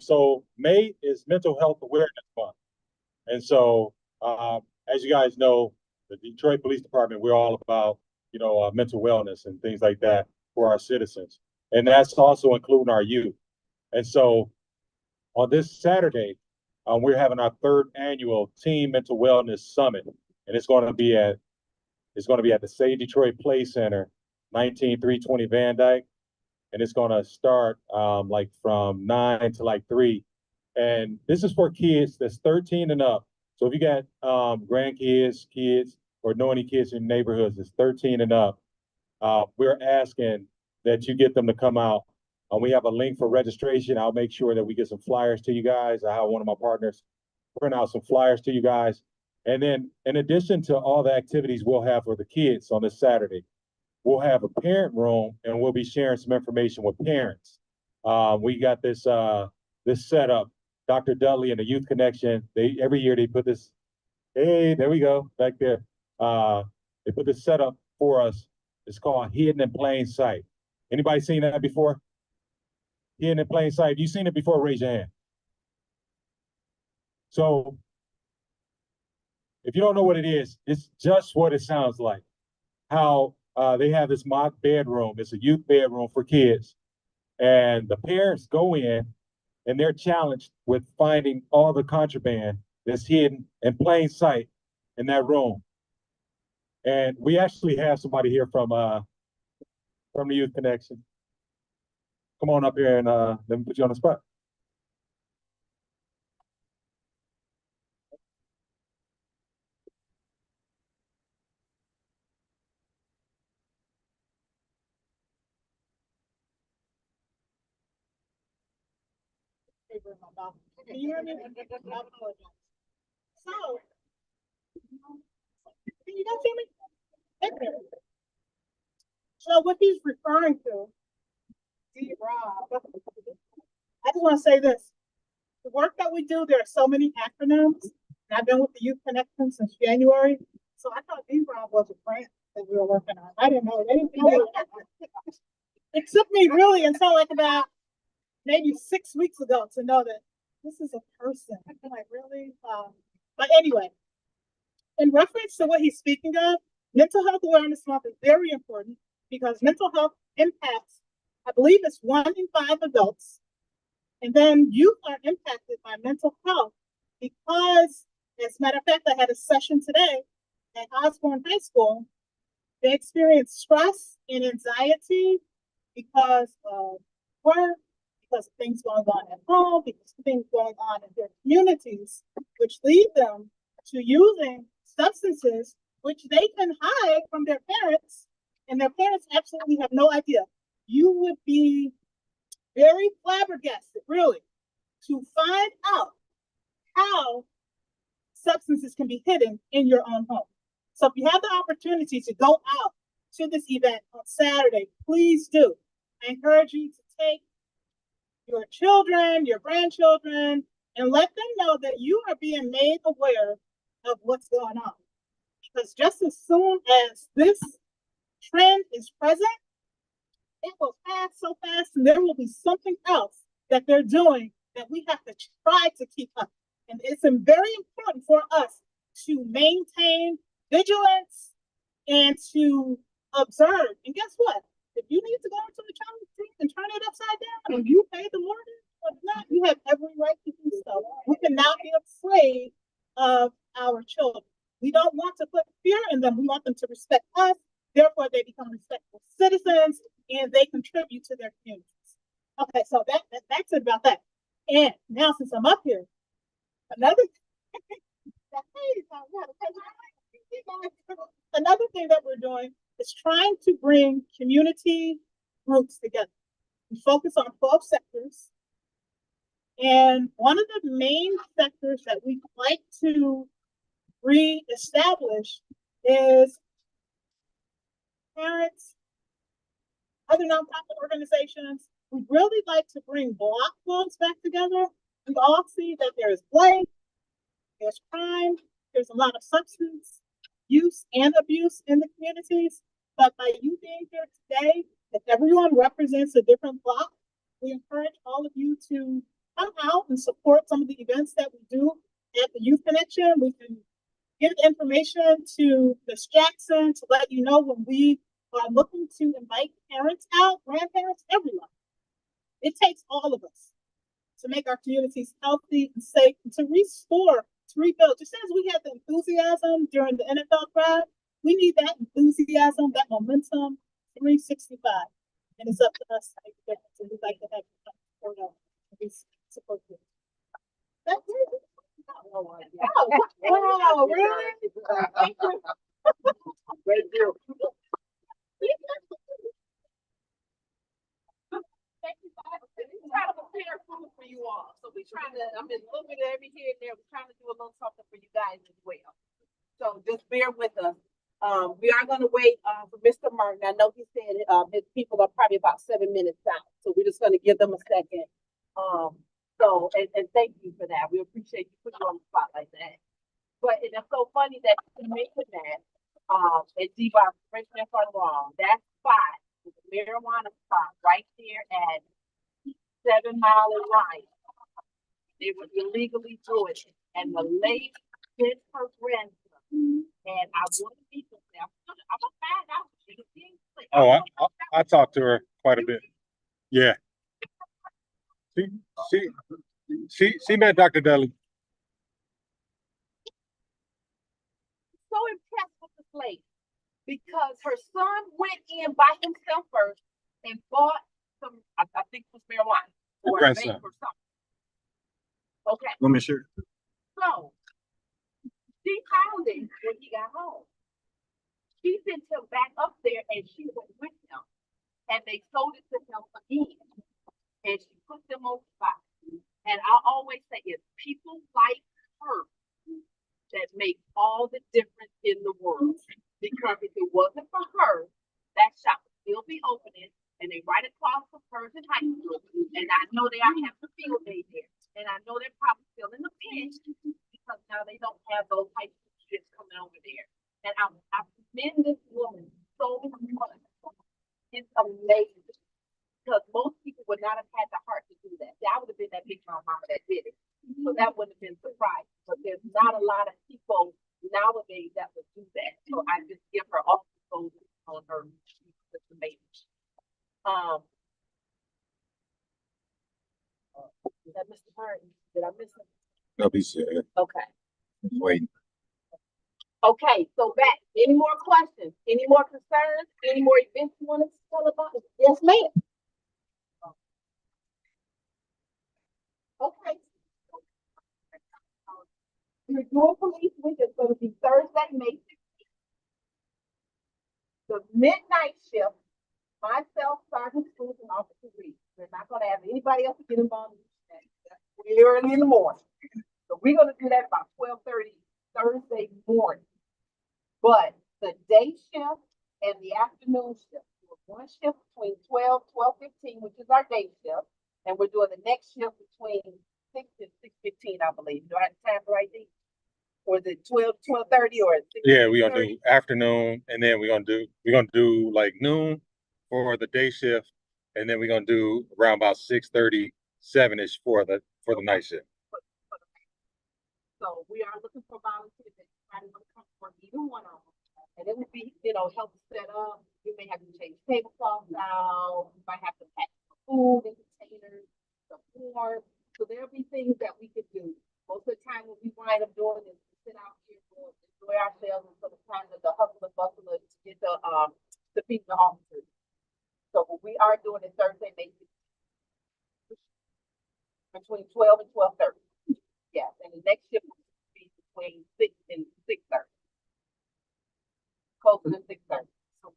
so May is Mental Health Awareness Month. And so, as you guys know, the Detroit Police Department, we're all about, mental wellness and things like that. for our citizens. And that's also including our youth. And so on this Saturday, we're having our 3rd annual Team Mental Wellness Summit. And it's going to be at the Save Detroit Play Center, 19320 Van Dyke. And it's going to start like from 9 to like 3. And this is for kids that's 13 and up. So if you got grandkids, kids, or know any kids in neighborhoods that's 13 and up, we're asking that you get them to come out. We have a link for registration. I'll make sure that we get some flyers to you guys. I have one of my partners print out some flyers to you guys. And then in addition to all the activities we'll have for the kids on this Saturday, we'll have a parent room and we'll be sharing some information with parents. We got this set up. Dr. Dudley and the Youth Connection, every year they put this, hey, there we go, back there. They put this setup for us. It's called Hidden in Plain Sight. Anybody seen that before? Hidden in Plain Sight. If you've seen it before, raise your hand. So if you don't know what it is, it's just what it sounds like. How they have this mock bedroom. It's a youth bedroom for kids. And the parents go in and they're challenged with finding all the contraband that's hidden in plain sight in that room. And we actually have somebody here from the Youth Connection. Come on up here and let me put you on the spot. Can you hear me? I apologize. So, can you guys hear me? Okay. So what he's referring to, Rob, I just want to say this. The work that we do, there are so many acronyms. And I've been with the Youth Connection since January. So I thought D-Rob was a grant that we were working on. I didn't know anything. It took me really until like about maybe 6 weeks ago to know that this is a person. I'm like, really? But anyway, in reference to what he's speaking of, Mental Health Awareness Month is very important because mental health impacts, I believe it's 1 in 5 adults. And then youth are impacted by mental health because, as a matter of fact, I had a session today at Osborne High School. They experience stress and anxiety because of work, because of things going on at home, because of things going on in their communities, which lead them to using substances which they can hide from their parents, and their parents absolutely have no idea. You would be very flabbergasted, really, to find out how substances can be hidden in your own home. So if you have the opportunity to go out to this event on Saturday, please do. I encourage you to take your children, your grandchildren, and let them know that you are being made aware of what's going on. Because just as soon as this trend is present, it will pass so fast, and there will be something else that they're doing that we have to try to keep up. And it's very important for us to maintain vigilance and to observe. And guess what? If you need to go into the child and turn it upside down, and you pay the mortgage or not, you have every right to do so. We cannot be afraid of our children. We don't want to put fear in them. We want them to respect us. Therefore, they become respectful citizens and they contribute to their communities. Okay, so that's it about that. And now, since I'm up here, another thing that we're doing is trying to bring community groups together. We focus on 12 sectors. And one of the main sectors that we'd like to reestablish is parents, other nonprofit organizations. We'd really like to bring block clubs back together. We all see that there is blame, there's crime, there's a lot of substance use and abuse in the communities. But by you being here today, if everyone represents a different block, we encourage all of you to come out and support some of the events that we do at the Youth Connection. We can give information to Ms. Jackson to let you know when we are looking to invite parents out, grandparents, everyone. It takes all of us to make our communities healthy and safe, and to restore, to rebuild. Just as we had the enthusiasm during the NFL drive, we need that enthusiasm, that momentum, 365. And it's up to us to make a difference. And we'd like to have you support you. That's it. Oh, really? Thank you. Thank you. Thank you, guys. We're trying to prepare food for you all. So we're trying to, I mean, a little bit of every here and there. We're trying to do a little something for you guys as well. So just bear with us. We are going to wait for Mr. Martin. I know he said his people are probably about 7 minutes out. So we're just going to give them a second. And thank you for that. We appreciate you putting on the spot like that. But it's so funny that you mentioned that. And D-Box, correct me if I'm wrong, that spot is a marijuana spot right there at 7 Mile and Ryan. They were illegally doing it. And the lady did her grandson. And I want to be I'm gonna find out. Oh, I talked to her quite a bit. Yeah. She met Dr. Dudley. So impressed with this lady because her son went in by himself first and bought some, I think it was marijuana or Grandson. or something. Okay. Let me sure. So she found it when he got home. She sent him back up there and she went with him. And they sold it to him again. And she put them on the spot. And I always say it's people like her that make all the difference in the world. Because if it wasn't for her, that shop would still be opening. And they right across from Persian High School. And I know they are having a field day there. And I know they're probably still in the pinch because now they don't have those high school kids coming over there. And I commend this woman so much. It's amazing. Because most people would not have had the heart to do that. That would have been that big mama that did it. So that would have been surprising. But there's not a lot of people nowadays that would do that. So I just give her all the focus on her. It's amazing. Is that Mr. Martin? Did I miss him? No, be serious. Okay. Wait. Okay, so back. Any more questions? Any more concerns? Any more events you want to tell about? Yes, ma'am. Okay. Your dual police week is going to be Thursday, May 16th. The midnight shift, myself, Sergeant Cruz, and Officer Reed. We're not going to have anybody else get involved in that. That's way early in the morning. So we're going to do that about 12:30 Thursday morning. But the day shift and the afternoon shift, one shift between 12:15, which is our day shift, and we're doing the next shift between 6 and 6:15, I believe. Do I have time right there? Or is it 12:30 or 6? Yeah, we're gonna do afternoon, and then we're gonna do like noon for the day shift, and then we're gonna do around about 6:30, 7-ish for the night shift. So we are looking for volunteers that try to come for either one of them. And it would be, help set up. You may have to change tablecloths out. You might have to pack food in containers, support. So there'll be things that we could do. Most of the time, what we wind up doing is sit out here and enjoy ourselves until the time of the hustle and bustle to get to feed the officers. So what we are doing is Thursday, May 16th, between 12 and 12:30. Yes, and the next shift will be between 6 and 6:30. Closer to 6:30. So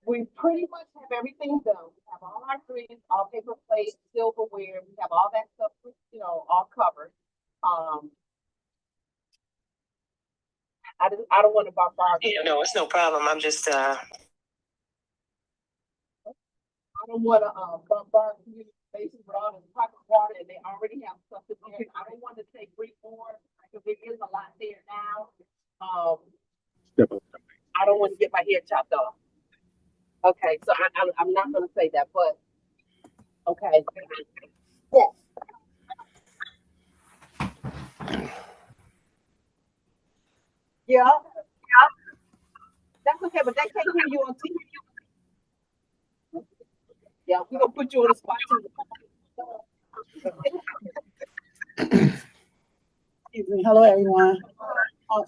we pretty much have everything done. We have all our drinks, all paper plates, silverware. We have all that stuff, all covered. I don't want to bombard. Yeah, no, it's no problem. I'm just I don't want to bombard community spaces with all this pocket water, and they already have stuff in there. I don't want to take 3, 4 because there is a lot there now. I don't want to get my head chopped off. Okay, so I'm not going to say that, but okay. Yes. Yeah, that's okay, but they can't hear you on TV. Yeah, we're gonna put you on the spot too. Excuse me. Hello, everyone.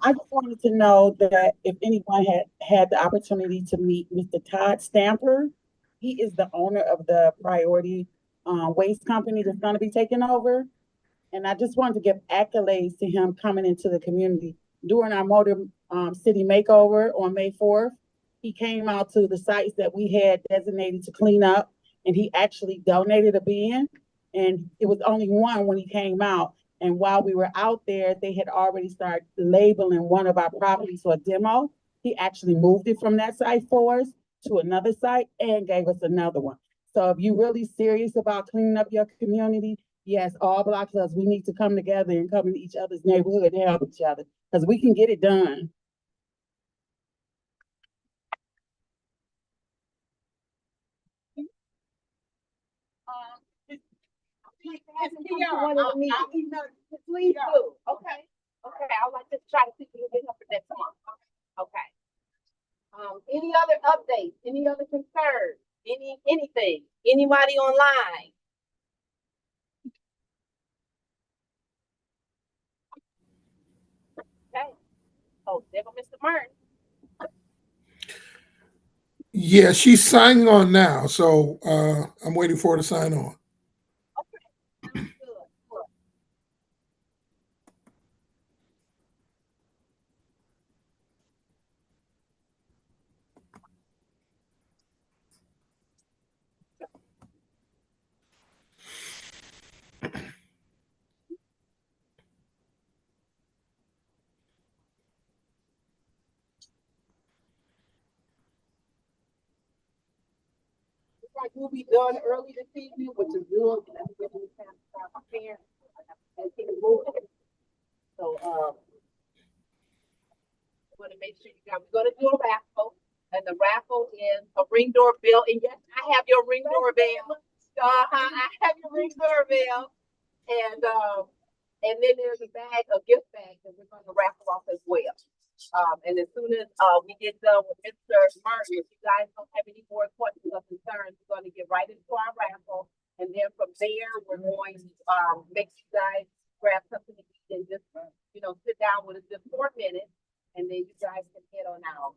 I just wanted to know that if anyone had the opportunity to meet Mr. Todd Stamper. He is the owner of the Priority Waste Company that's going to be taking over. And I just wanted to give accolades to him coming into the community. During our Motor City Makeover on May 4th, he came out to the sites that we had designated to clean up, and he actually donated a bin. And it was only one when he came out. And while we were out there, they had already started labeling one of our properties for a demo. He actually moved it from that site for us to another site and gave us another one. So if you're really serious about cleaning up your community, yes, all Block Clubs, we need to come together and come in each other's neighborhood and help each other because we can get it done. Please do. Okay. Okay. I would like to try to see if we can get up for next month. Okay. Any other updates? Any other concerns? Anything? Anybody online? Okay. Oh, there go Mr. Martin. Yeah, she's signing on now, so I'm waiting for her to sign on. Looks like we'll be done early this evening, which is good. That's good. We can start preparing and keep it moving. So, want to make sure you got. We're going to do a raffle, and the raffle is a ring doorbell. And yes, I have your ring doorbell. I have your ring doorbell, and then there's a gift bag that we're going to raffle off as well. And as soon as we get done with Mr. Martin, if you guys don't have any more questions or concerns, we're going to get right into our raffle, and then from there we're going to make you guys grab something to eat and just sit down with us just 4 minutes. And then you guys can head on out.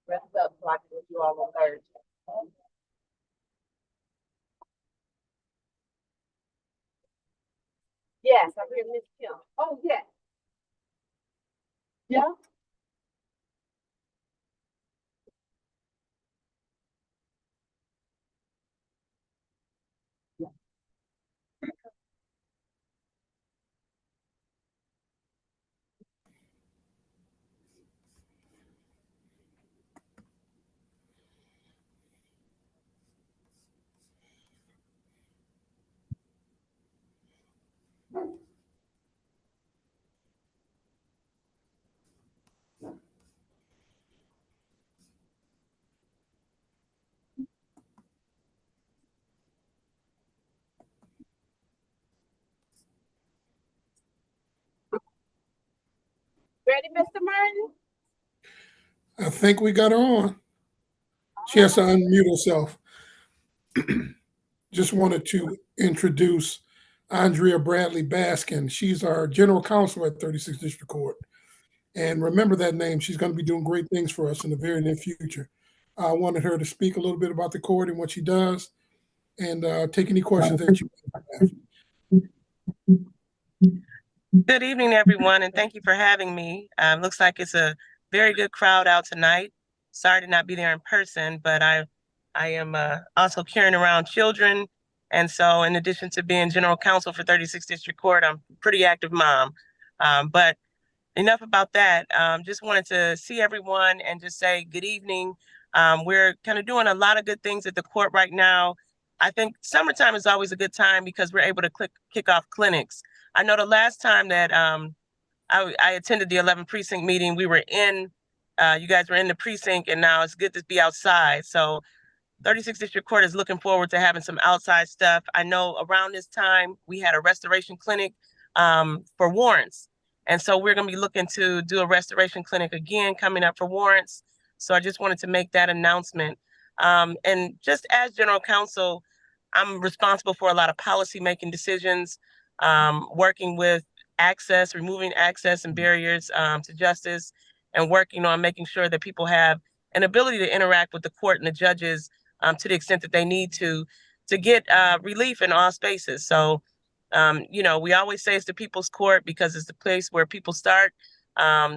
Rest up so I can get you all on Thursday. Yes, I'm here, Miss Kim. Oh, yes. Yeah. Ready, Mr. Martin? I think we got her on. She has to unmute herself. Just wanted to introduce Andrea Bradley Baskin. She's our general counsel at 36th District Court. And remember that name. She's going to be doing great things for us in the very near future. I wanted her to speak a little bit about the court and what she does and take any questions that you have. Good evening, everyone, and thank you for having me. Looks like it's a very good crowd out tonight. Sorry to not be there in person, but I am also carrying around children. And so in addition to being general counsel for 36th District Court, I'm a pretty active mom. But enough about that. Just wanted to see everyone and just say good evening. We're kind of doing a lot of good things at the court right now. I think summertime is always a good time because we're able to kick off clinics. I know the last time that I attended the 11th Precinct meeting, we were in, you guys were in the precinct, and now it's good to be outside. So 36th District Court is looking forward to having some outside stuff. I know around this time we had a restoration clinic for warrants. And so we're going to be looking to do a restoration clinic again coming up for warrants. So I just wanted to make that announcement. And just as general counsel, I'm responsible for a lot of policy making decisions, working with access, removing access and barriers to justice, and working on making sure that people have an ability to interact with the court and the judges to the extent that they need to get relief in all spaces. So, you know, we always say it's the people's court because it's the place where people start.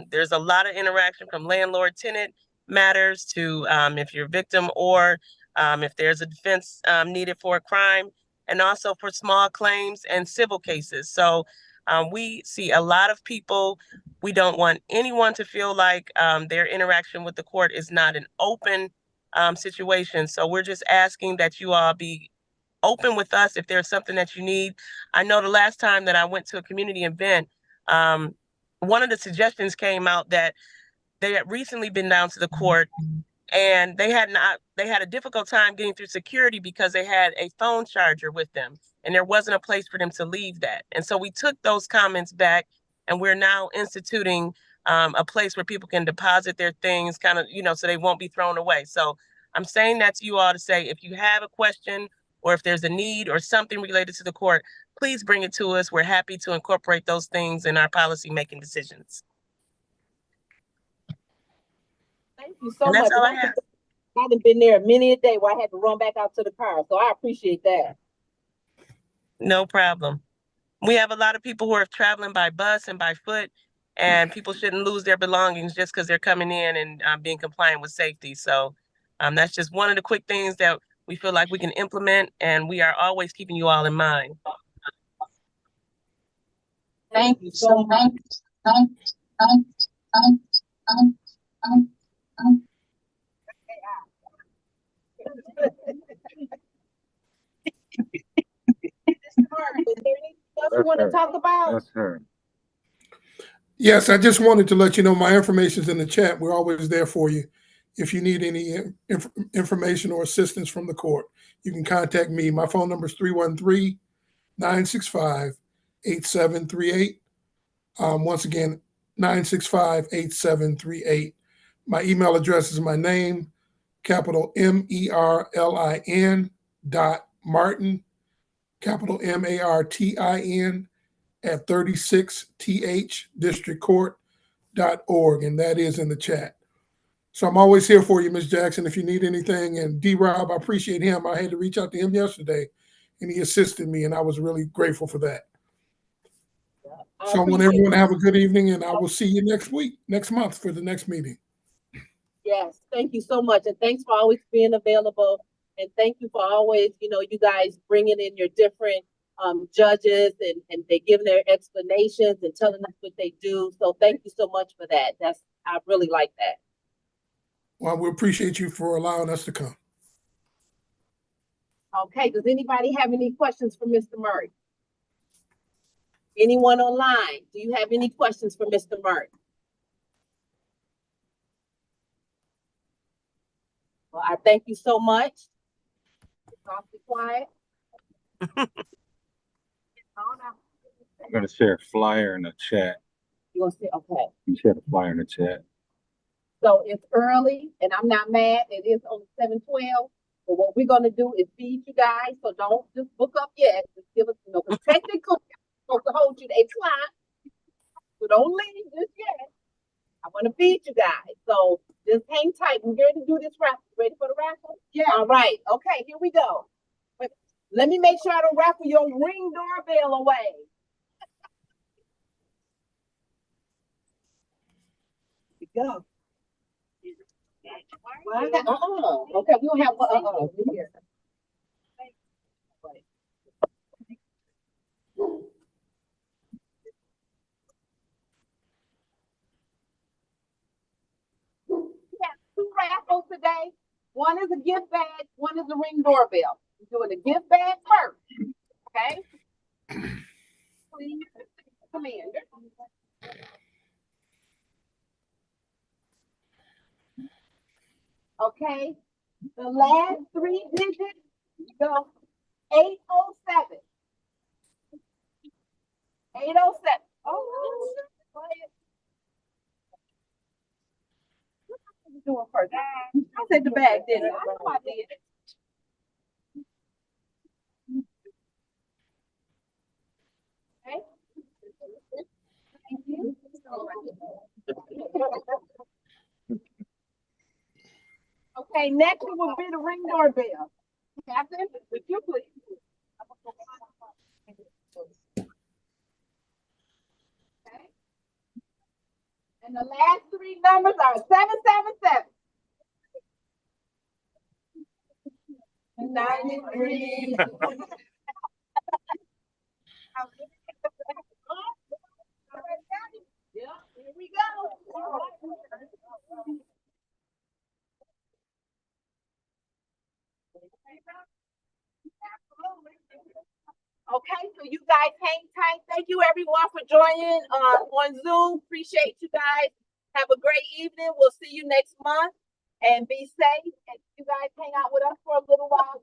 There's a lot of interaction from landlord-tenant matters to if you're a victim or if there's a defense needed for a crime, and also for small claims and civil cases. So we see a lot of people. We don't want anyone to feel like their interaction with the court is not an open situation. So we're just asking that you all be open with us if there's something that you need. I know the last time that I went to a community event, one of the suggestions came out that they had recently been down to the court and they had a difficult time getting through security because they had a phone charger with them and there wasn't a place for them to leave that. And so we took those comments back and we're now instituting a place where people can deposit their things kind of, you know, so they won't be thrown away. So I'm saying that to you all to say, if you have a question or if there's a need or something related to the court, please bring it to us. We're happy to incorporate those things in our policy making decisions. Thank you so And much. that's all I have. I haven't been there many a day where I had to run back out to the car, so I appreciate that. No problem. We have a lot of people who are traveling by bus and by foot, and people shouldn't lose their belongings just because they're coming in and being compliant with safety. So that's just one of the quick things that we feel like we can implement, and we are always keeping you all in mind. Thank you so much. Is there anything else you want to talk about? That's her. Yes, I just wanted to let you know my information is in the chat. We're always there for you. If you need any information or assistance from the court, you can contact me. My phone number is 313-965-8738. Once again, 965-8738. My email address is my name, capital MERLIN .Martin, capital MARTIN at 36thdistrictcourt.org, and that is in the chat. So I'm always here for you, Ms. Jackson, if you need anything. And D-Rob, I appreciate him. I had to reach out to him yesterday, and he assisted me, and I was really grateful for that. So I want everyone to have a good evening, and I will see you next month for the next meeting. Yes, thank you so much. And thanks for always being available. And thank you for always, you know, you guys bringing in your different judges and they give their explanations and telling us what they do. So thank you so much for that. I really like that. Well, we appreciate you for allowing us to come. Okay, does anybody have any questions for Mr. Murray? Anyone online? Do you have any questions for Mr. Murray? Well, I thank you so much. Be quiet. I'm going to share a flyer in the chat. You want to say, okay. You share the flyer in the chat. So it's early and I'm not mad. It is only 7:12. But what we're going to do is feed you guys. So don't just book up yet. Just give us, you know, because technically I'm supposed to hold you to 8 o'clock. So don't leave just yet. I want to feed you guys. So just hang tight. We're ready to do this raffle. Ready for the raffle? Yeah. All right. Okay, here we go. But let me make sure I don't raffle your Ring doorbell away. Here we go. Okay, we don't have here. We have 2 raffles today. One is a gift bag, one is a Ring doorbell. We're doing the gift bag first. Okay? Please come in. Okay, the last 3 digits go 807. 807. Oh, you doing first? I said the bag, didn't I? I know I did. Okay. Thank you. Okay, next one will be the ring doorbell. Captain, would you please? Okay. And the last three numbers are 777. 93. Yeah, here we go. Okay, so you guys hang tight. Thank you everyone for joining on Zoom. Appreciate you guys. Have a great evening. We'll see you next month and be safe. And you guys hang out with us for a little while.